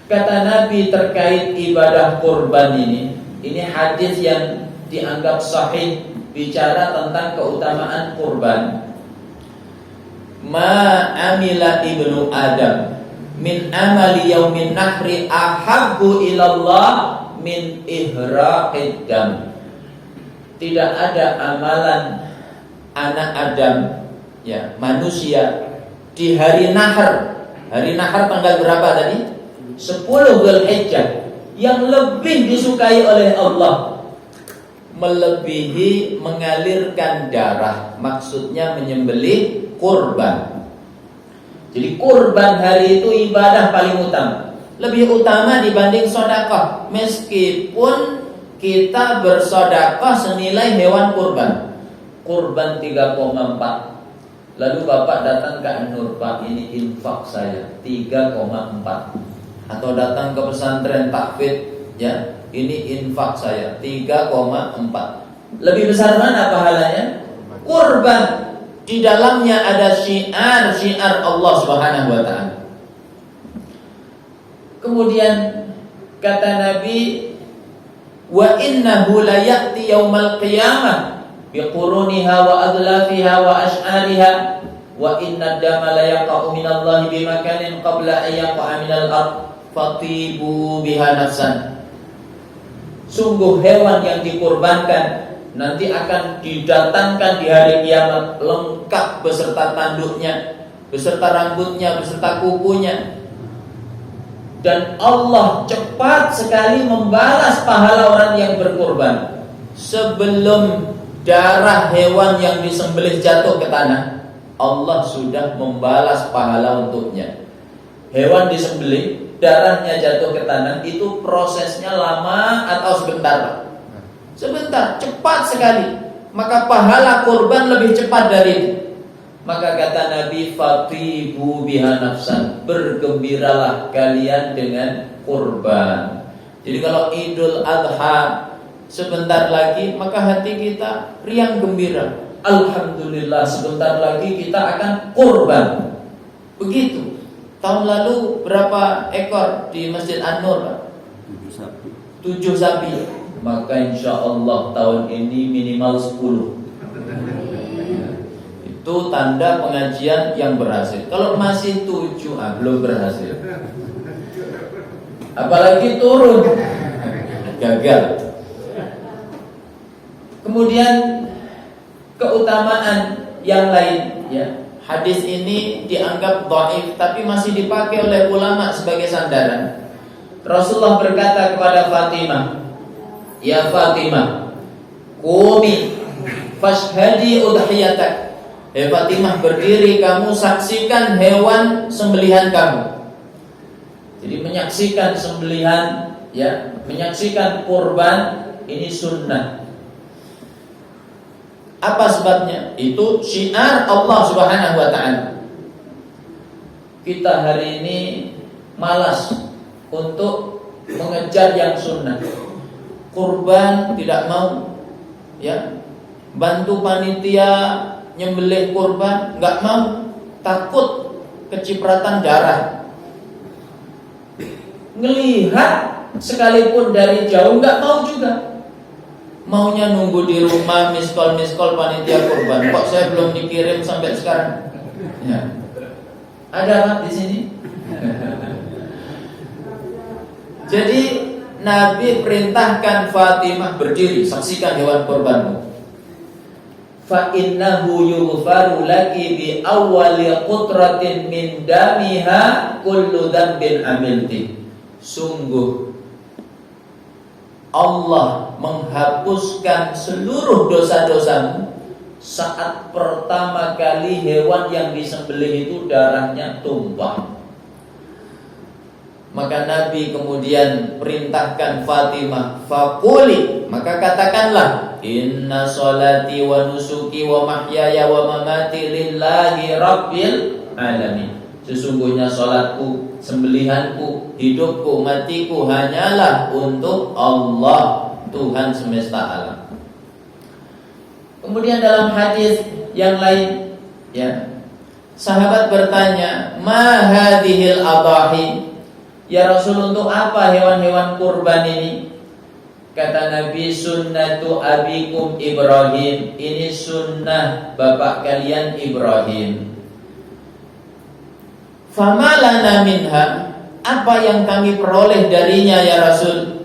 Kata Nabi terkait ibadah kurban ini hadis yang dianggap sahih, bicara tentang keutamaan kurban. ma amila ibnu Adam min amali yaumin nahri ahabbu ilallah min ihraqid dam. Tidak ada amalan anak Adam, ya, manusia di hari nahar. Hari nahar tanggal berapa tadi? 10 Dzulhijjah, yang lebih disukai oleh Allah melebihi mengalirkan darah, maksudnya menyembelih kurban. Jadi kurban hari itu ibadah paling utama, lebih utama dibanding sedekah. Meskipun kita bersedekah senilai hewan kurban, kurban 3,4. Lalu bapak datang ke An-Nur, Pak, ini infak saya 3,4. Atau datang ke pesantren takfid, ya, ini infak saya 3,4. Lebih besar mana pahalanya? Kurban. Di dalamnya ada syiar Allah Subhanahu wa taala. Kemudian kata Nabi, wa innahu la ya'ti yaumal qiyamah biquruniha wa adlafiha wa ash'ariha wa inna dama la yaqa'u minallahi bimakanin qabla an yaqa'a minal ard fatibu biha nafsan. Sungguh hewan yang dikurbankan nanti akan didatangkan di hari kiamat lengkap beserta tanduknya, beserta rambutnya, beserta kukunya. Dan Allah cepat sekali membalas pahala orang yang berkurban. Sebelum darah hewan yang disembelih jatuh ke tanah, Allah sudah membalas pahala untuknya. Hewan disembelih, darahnya jatuh ke tanah, itu prosesnya lama atau sebentar? Sebentar, cepat sekali. Maka pahala kurban lebih cepat dari itu. Maka kata Nabi, fatibu biha nafsan, bergembiralah kalian dengan kurban. Jadi kalau Idul Adha sebentar lagi, maka hati kita riang gembira. Alhamdulillah, sebentar lagi kita akan kurban. Begitu. Tahun lalu berapa ekor di Masjid An-Nur? 7 sapi. Maka insya Allah tahun ini minimal 10. Itu tanda pengajian yang berhasil. Kalau masih 7, belum berhasil. Apalagi turun, gagal. Kemudian keutamaan yang lain, ya. Hadis ini dianggap dhaif, tapi masih dipakai oleh ulama sebagai sandaran. Rasulullah berkata kepada Fatimah, ya Fatimah, qumi fashhadi udhiyatak. Fatimah, berdiri kamu saksikan hewan sembelihan kamu. Jadi menyaksikan sembelihan, ya, menyaksikan kurban ini sunnah. Apa sebabnya? Itu syiar Allah Subhanahu wa taala. Kita hari ini malas untuk mengejar yang sunnah. Kurban tidak mau, ya. Bantu panitia nyembelih kurban enggak mau, takut kecipratan darah. Ngelihat sekalipun dari jauh enggak mau juga. Maunya nunggu di rumah miskol panitia kurban. Kok saya belum dikirim sampai sekarang? Ya. Ada Pak di sini? Jadi Nabi perintahkan Fatimah berdiri, saksikan hewan kurbanmu. Fa innahu yughfaru laki bi awwali qutratin min damiha kullu dhanbin amilti. Sungguh Allah menghapuskan seluruh dosa-dosamu saat pertama kali hewan yang disembelih itu darahnya tumpah. Maka Nabi kemudian perintahkan Fatimah, faquli, maka katakanlah, inna sholati wa nusuki wa mahyaya wa mamati lillahi rabbil alamin. Sesungguhnya sholatku, sembelihanku, hidupku, matiku hanyalah untuk Allah, Tuhan semesta alam. Kemudian dalam hadis yang lain, ya, sahabat bertanya, ma hadhil adahi? Ya Rasul, untuk apa hewan-hewan kurban ini? Kata Nabi, sunnatu abikum Ibrahim. Ini sunnah bapak kalian Ibrahim. Fama lana minha, apa yang kami peroleh darinya ya Rasul?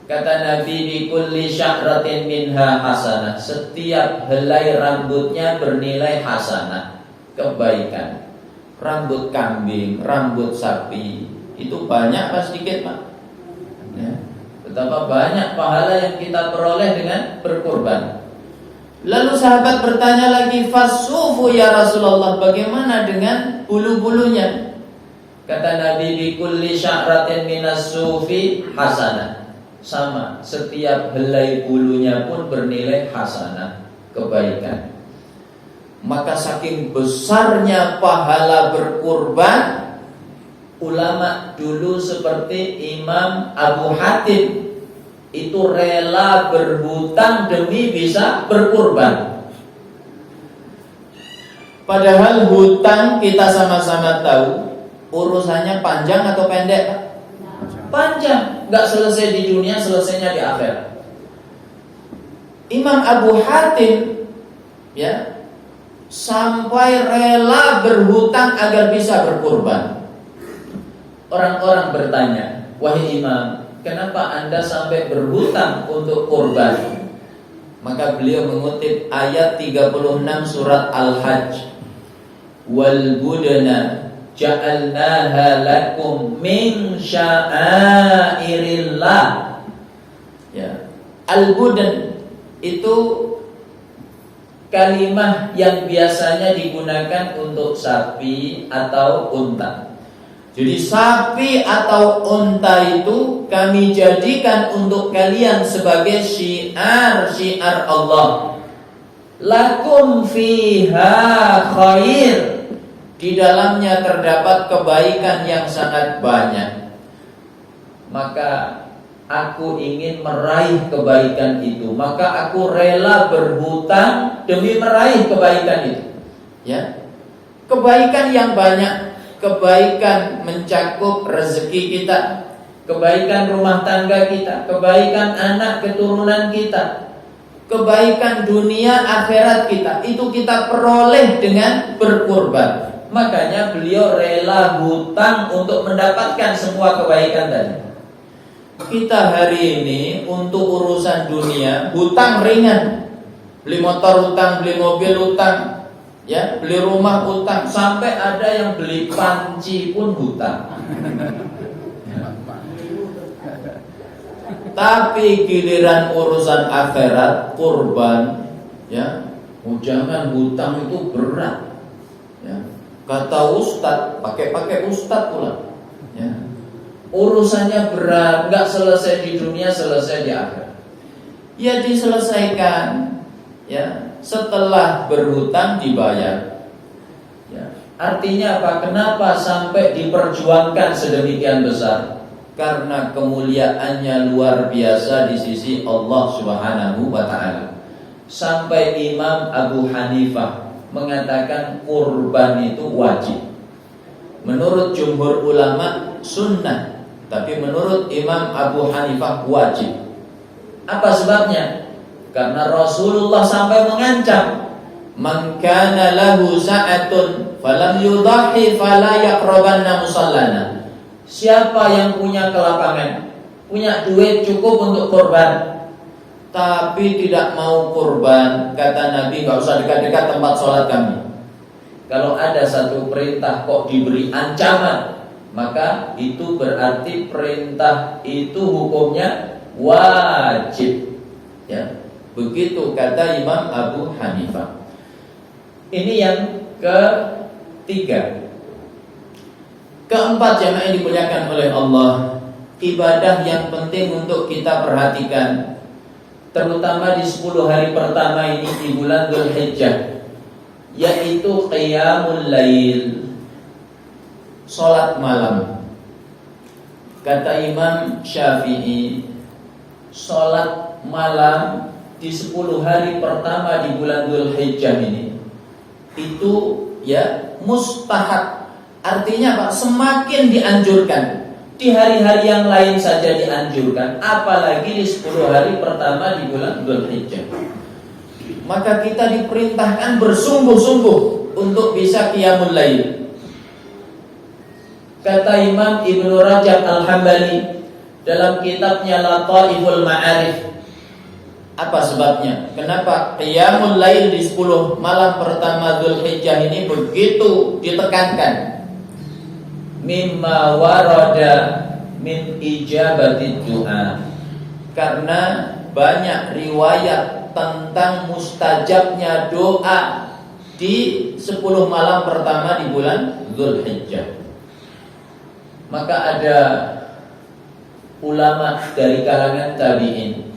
Kata Nabi, bi kulli sya'ratin minha hasanah. Setiap helai rambutnya bernilai hasanah, kebaikan. Rambut kambing, rambut sapi, itu banyak apa sedikit, Pak? Ya. Betapa banyak pahala yang kita peroleh dengan berkurban. Lalu sahabat bertanya lagi, fasufu ya Rasulullah, bagaimana dengan bulu-bulunya? Kata Nabi, bi kulli sya'ratin minas sufi hasanah. Sama, setiap helai bulunya pun bernilai hasanah, kebaikan. Maka saking besarnya pahala berkurban, ulama dulu seperti Imam Abu Hatim itu rela berhutang demi bisa berkurban. Padahal hutang kita sama-sama tahu urusannya panjang atau pendek, Pak? Panjang, nggak selesai di dunia, selesainya di akhirat. Imam Abu Hatim ya sampai rela berhutang agar bisa berkurban. Orang-orang bertanya, wahai Imam, kenapa Anda sampai berhutang untuk kurban? Maka beliau mengutip ayat 36 surat Al-Hajj, wal budana ja'alnaha lakum min sya'airillah. Ya, al-budan itu kalimah yang biasanya digunakan untuk sapi atau unta. Jadi sapi atau unta itu kami jadikan untuk kalian sebagai syiar Allah. Lakum fiha khair, di dalamnya terdapat kebaikan yang sangat banyak. Maka aku ingin meraih kebaikan itu, maka aku rela berhutang demi meraih kebaikan itu. Ya, kebaikan yang banyak, kebaikan mencakup rezeki kita, kebaikan rumah tangga kita, kebaikan anak keturunan kita, kebaikan dunia akhirat kita, itu kita peroleh dengan berkurban. Makanya beliau rela hutang untuk mendapatkan semua kebaikan tadi. Kita hari ini untuk urusan dunia hutang ringan, beli motor hutang, beli mobil hutang, ya, beli rumah hutang, sampai ada yang beli panci pun hutang. Tapi giliran urusan akhirat, kurban, ya, jangan hutang itu berat. Ya. Kata ustadz, pakai ustadz pula. Ya. Urusannya berat, nggak selesai di dunia, selesai di akhirat. Ya diselesaikan, ya, setelah berhutang dibayar. Ya. Artinya apa? Kenapa sampai diperjuangkan sedemikian besar? Karena kemuliaannya luar biasa di sisi Allah Subhanahu wa Ta'ala. Sampai Imam Abu Hanifah mengatakan kurban itu wajib. Menurut jumhur ulama sunnah, tapi menurut Imam Abu Hanifah wajib. Apa sebabnya? Karena Rasulullah sampai mengancam, man kana lahu sa'atun falam yudhahi fala yaqrabanna musallana. Siapa yang punya kelapangan, punya duit cukup untuk kurban, tapi tidak mau kurban, kata Nabi, gak usah dekat-dekat tempat sholat kami. Kalau ada satu perintah kok diberi ancaman, maka itu berarti perintah itu hukumnya wajib. Ya, begitu kata Imam Abu Hanifah. Ini yang ketiga. Keempat, jamaah yang dimuliakan oleh Allah, ibadah yang penting untuk kita perhatikan, terutama di 10 hari pertama ini di bulan Dzulhijjah, yaitu qiyamul lail, salat malam. Kata Imam Syafi'i, salat malam di 10 hari pertama di bulan Dzulhijjah ini itu ya mustahab. Artinya Pak, semakin dianjurkan. Di hari-hari yang lain saja dianjurkan, apalagi di 10 hari pertama di bulan Dzulhijjah. Maka kita diperintahkan bersungguh-sungguh untuk bisa qiyamul lail. Kata Imam Ibnu Rajab Al-Hambali dalam kitabnya Lataiful Ma'arif, apa sebabnya? Kenapa Qiyamul Lail di 10 malam pertama Dzulhijjah ini begitu ditekankan? Mimma warada min ijabati du'a. Karena banyak riwayat tentang mustajabnya doa di 10 malam pertama di bulan Dzulhijjah. Maka ada ulama dari kalangan tabi'in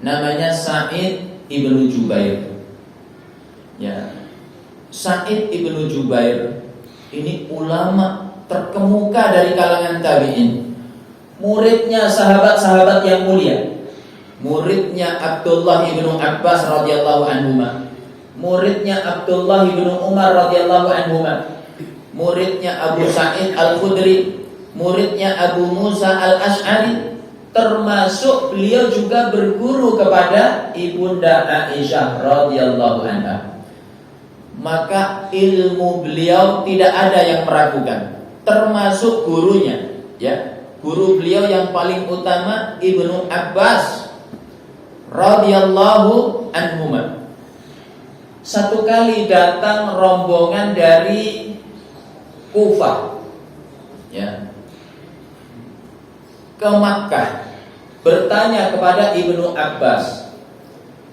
namanya Sa'id ibnu Jubair. Ya, Sa'id ibnu Jubair ini ulama terkemuka dari kalangan tabi'in. Muridnya sahabat-sahabat yang mulia. Muridnya Abdullah ibnu Abbas radhiyallahu anhuma. Muridnya Abdullah ibnu Umar radhiyallahu anhuma. Muridnya Abu Sa'id Al-Khudri. Muridnya Abu Musa Al-Ash'ari. Termasuk beliau juga berguru kepada Ibunda Aisyah radhiyallahu anha. Maka ilmu beliau tidak ada yang meragukan, termasuk gurunya, ya. Guru beliau yang paling utama Ibnu Abbas radhiyallahu anhuma. Satu kali datang rombongan dari Kufah, ya, ke Makkah, bertanya kepada Ibnu Abbas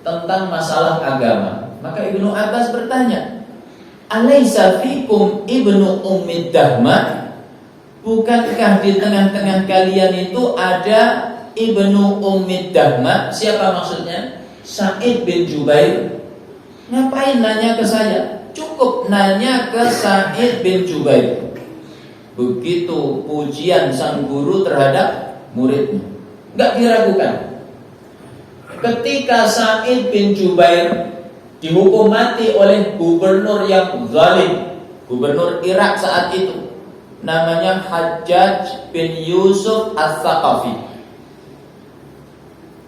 tentang masalah agama. Maka Ibnu Abbas bertanya, "Alaisa fikum Ibnu Ummi Dahmah? Bukankah di tengah-tengah kalian itu ada Ibnu Ummi Dahmah?" Siapa maksudnya? Sa'id bin Jubair. Ngapain nanya ke saya? Cukup nanya ke Sa'id bin Jubair. Begitu pujian sang guru terhadap muridnya, nggak diragukan. Ketika Sa'id bin Jubair dihukum mati oleh gubernur yang zalim, gubernur Irak saat itu, namanya Hajjaj bin Yusuf As-Saqafi.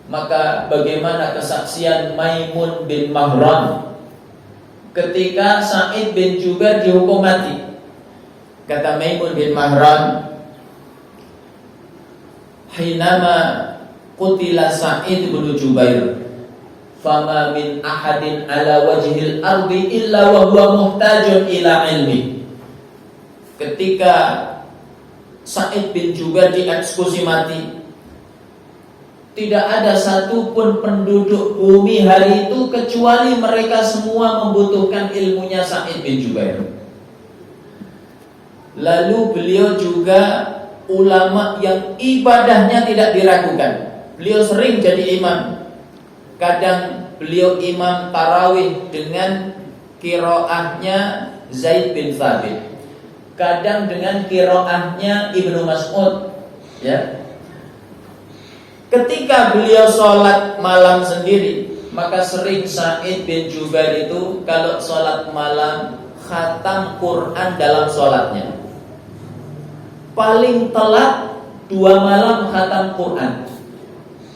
Maka bagaimana kesaksian Maimun bin Mahran ketika Sa'id bin Jubair dihukum mati? Kata Maimun bin Mahran, "Hinama qutila Sa'id bin Jubair, fama min ahadin ala wajhil ardi illa wa huwa muhtajun ila ilmi." Ketika Sa'id bin Jubair dieksekusi mati, tidak ada satupun penduduk bumi hari itu kecuali mereka semua membutuhkan ilmunya Sa'id bin Jubair. Lalu beliau juga ulama yang ibadahnya tidak diragukan. Beliau sering jadi imam. Kadang beliau imam tarawih dengan qiraahnya Zaid bin Thabit, kadang dengan qiraahnya Ibnu Mas'ud, ya. Ketika beliau sholat malam sendiri, maka sering Sa'id bin Jubair itu kalau sholat malam khatam Quran dalam sholatnya. Paling telat 2 malam khatam Quran.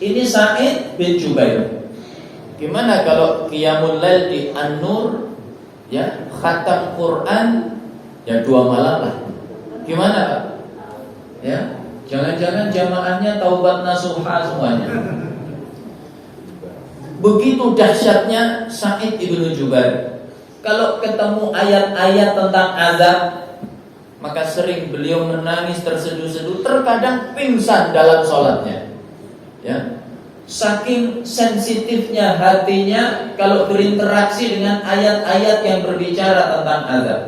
Ini Sa'id bin Jubair. Gimana kalau Qiyamul Lail di An-Nur, ya, khatam Quran ya 2 malam lah. Gimana Pak? Ya, jangan-jangan jamaahnya taubat nasuha semuanya. Begitu dahsyatnya Sa'id ibnu Jubair. Kalau ketemu ayat-ayat tentang azab, maka sering beliau menangis terseduh-seduh, terkadang pingsan dalam sholatnya, ya. Saking sensitifnya hatinya kalau berinteraksi dengan ayat-ayat yang berbicara tentang azab.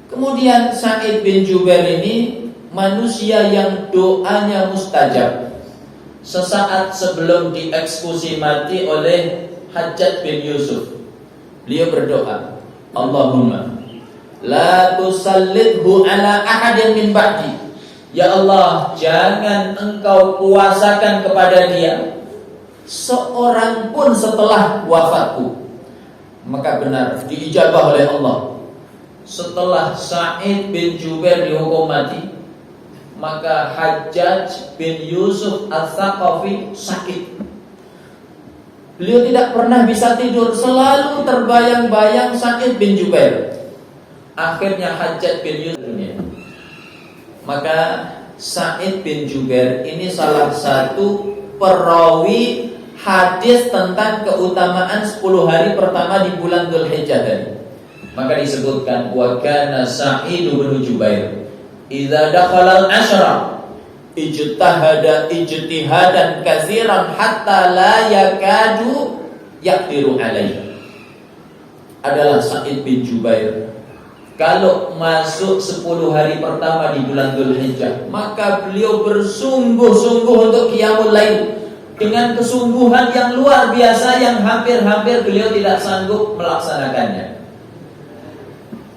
Kemudian Sa'id bin Jubair ini manusia yang doanya mustajab. Sesaat sebelum dieksekusi mati oleh Hajjaj bin Yusuf, beliau berdoa, "Allahumma la tusallidhu ala ahadin min ba'di." Ya Allah, jangan engkau kuasakan kepada dia seorang pun setelah wafatku. Maka benar diijabah oleh Allah. Setelah Sa'id bin Jubair dihukum mati, maka Hajjaj bin Yusuf As-Saqafi sakit. Beliau tidak pernah bisa tidur, selalu terbayang-bayang Sa'id bin Jubair. akhirnya Hajjaj bin Yusuf dunia. Maka Sa'id bin Jubair ini salah satu perawi hadis tentang keutamaan 10 hari pertama di bulan Dzulhijjah tadi. Maka disebutkan wa kana Sa'id bin Jubair idza dakhala al-ashra ijtahada ijtihadan katsiran hatta la yakadu yaqdiru alaihi. Adalah Sa'id bin Jubair kalau masuk 10 hari pertama di bulan Dzulhijjah, maka beliau bersungguh-sungguh untuk qiyamul lail dengan kesungguhan yang luar biasa yang hampir-hampir beliau tidak sanggup melaksanakannya.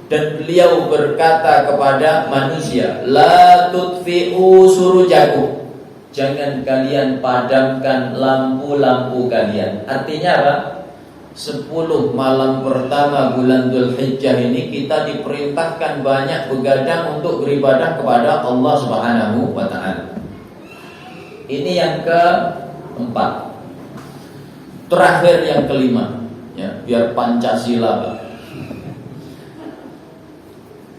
Dan beliau berkata kepada manusia, la tutfi'u surujakum, jangan kalian padamkan lampu-lampu kalian. Artinya apa? 10 malam pertama bulan Dzulhijjah ini kita diperintahkan banyak begadang untuk beribadah kepada Allah Subhanahu wa taala. Ini yang keempat. Terakhir yang kelima, ya, biar Pancasila, Pak.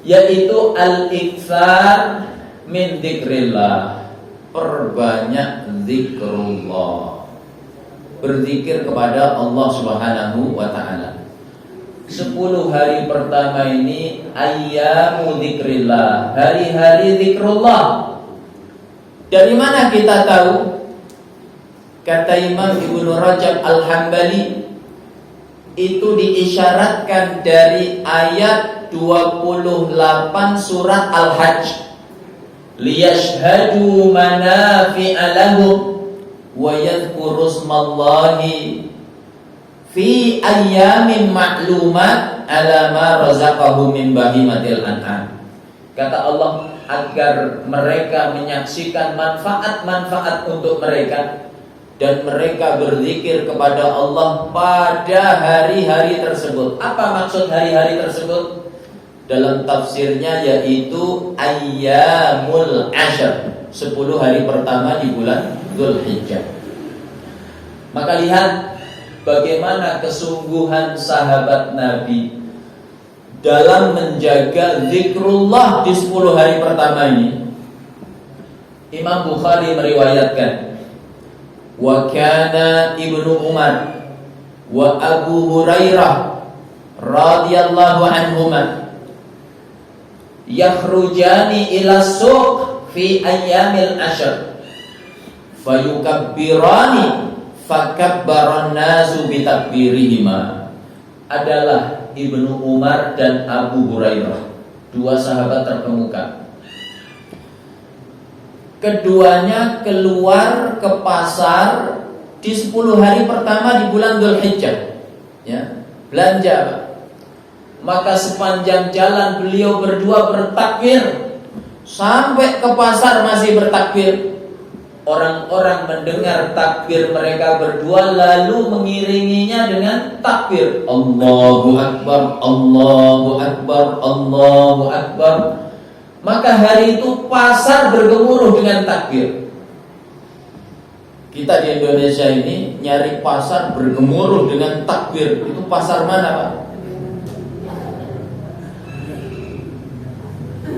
Yaitu al-iktsar min dzikrillah. Perbanyak zikrullah. Berzikir kepada Allah Subhanahu wa taala. 10 hari pertama ini ayyamu dzikrillah, hari-hari zikrullah. Dari mana kita tahu? Kata Imam Ibnu Rajab Al-Hambali, itu diisyaratkan dari ayat 28 surat Al-Hajj. Liyashhadu manafi'a lahum wa yadhkuru ismallahi fi ayyamin ma'lumat ala ma razaqahum min bahimatil an'am. Kata Allah, agar mereka menyaksikan manfaat-manfaat untuk mereka dan mereka berzikir kepada Allah pada hari-hari tersebut. Apa maksud hari-hari tersebut? Dalam tafsirnya yaitu ayyamul ashr, 10 hari pertama di bulan Dzulhijjah. Maka lihat bagaimana kesungguhan sahabat Nabi dalam menjaga zikrullah di 10 hari pertama ini. Imam Bukhari meriwayatkan, wa kana Ibnu Umar wa Abu Hurairah radhiyallahu anhuma yakhrujani ila suq fi ayyamil ashr fayukabbirani fakabbaran nasu bitakbirihima. Adalah Ibnu Umar dan Abu Hurairah, 2 sahabat terkemuka. Keduanya keluar ke pasar di 10 hari pertama di bulan Dzulhijjah, ya, belanja. Maka sepanjang jalan beliau berdua bertakbir, sampai ke pasar masih bertakbir. Orang-orang mendengar takbir mereka berdua lalu mengiringinya dengan takbir Allahu Akbar, Allahu Akbar, Allahu Akbar. Maka hari itu pasar bergemuruh dengan takbir. Kita di Indonesia ini nyari pasar bergemuruh dengan takbir. Itu pasar mana, Pak?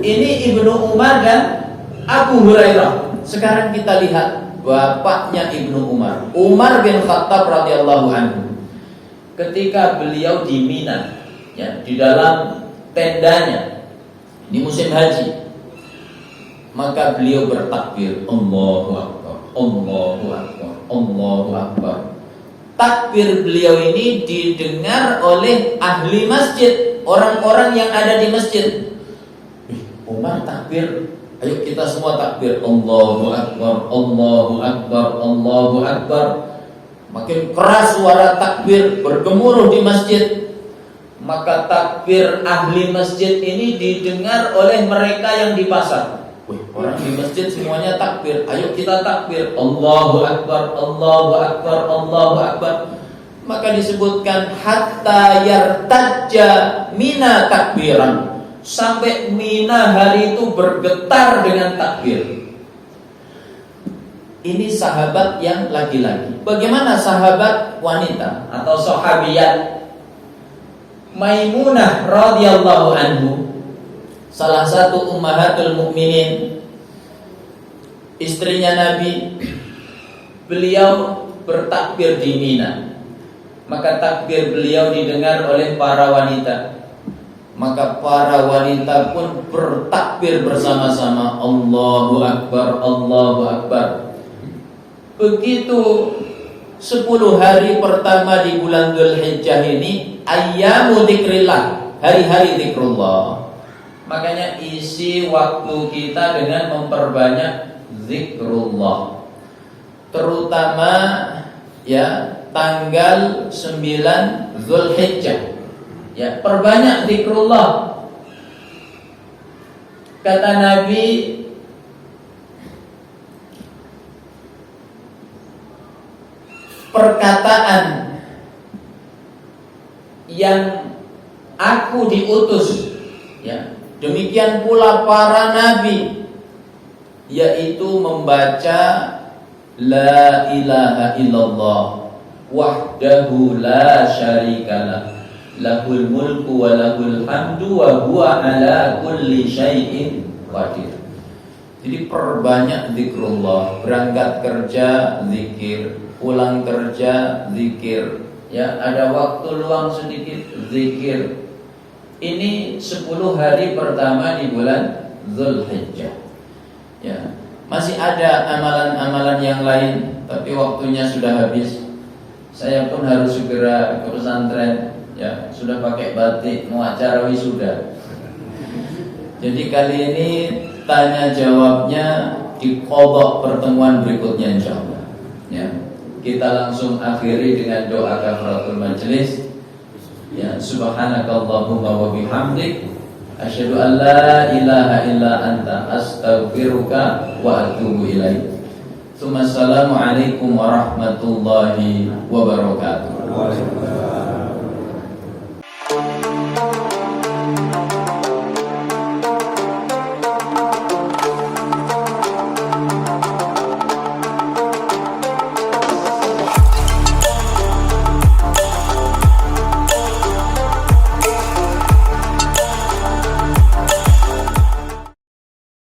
Ini Ibnu Umar dan Abu Hurairah. Sekarang kita lihat bapaknya Ibnu Umar, Umar bin Khattab radhiyallahu anhu. Ketika beliau di Mina, ya, di dalam tendanya di musim haji, maka beliau bertakbir Allahu Akbar, Allahu Akbar, Allahu Akbar. Takbir beliau ini didengar oleh ahli masjid, orang-orang yang ada di masjid. Umar takbir, ayo kita semua takbir Allahu Akbar, Allahu Akbar, Allahu Akbar. Makin keras suara takbir bergemuruh di masjid. Maka takbir ahli masjid ini didengar oleh mereka yang di pasar. Wih, orang di masjid semuanya takbir, ayo kita takbir Allahu Akbar, Allahu Akbar, Allahu Akbar. Maka disebutkan hatta yartajja Mina takbiran, sampai Mina hari itu bergetar dengan takbir. Ini sahabat yang laki-laki. Bagaimana sahabat wanita atau sahabiyat? Maimunah radhiyallahu anhu salah satu ummahatul mukminin, istrinya Nabi, beliau bertakbir di Mina. Maka takbir beliau didengar oleh para wanita. Maka para wanita pun bertakbir bersama-sama, Allahu Akbar, Allahu Akbar. Begitu 10 hari pertama di bulan Dzulhijjah ini ayyamu dzikrillah, hari-hari zikrullah. Makanya isi waktu kita dengan memperbanyak zikrullah. Terutama ya tanggal 9 Dzulhijjah. Ya, perbanyak zikrullah. Kata Nabi, perkataan yang aku diutus, ya, demikian pula para nabi, yaitu membaca la ilaha illallah wahdahu la syarikalah, lahul mulku wa lahul hamdu wa huwa ala kulli syai'in qadir. Jadi perbanyak zikrullah, berangkat kerja zikir, pulang kerja zikir, ya ada waktu luang sedikit zikir. Ini 10 hari pertama di bulan Dzulhijjah. Ya, masih ada amalan-amalan yang lain, tapi waktunya sudah habis. Saya pun harus segera ke pesantren. Ya, sudah pakai batik, mau acara wisuda. Jadi kali ini tanya jawabnya di qadha pertemuan berikutnya insyaallah. Ya, kita langsung akhiri dengan doa kafaratul majelis. Ya, subhanakallahumma wa bihamdik asyhadu an la ilaha illa anta astaghfiruka wa atubu ilaik. Assalamualaikum warahmatullahi wabarakatuh.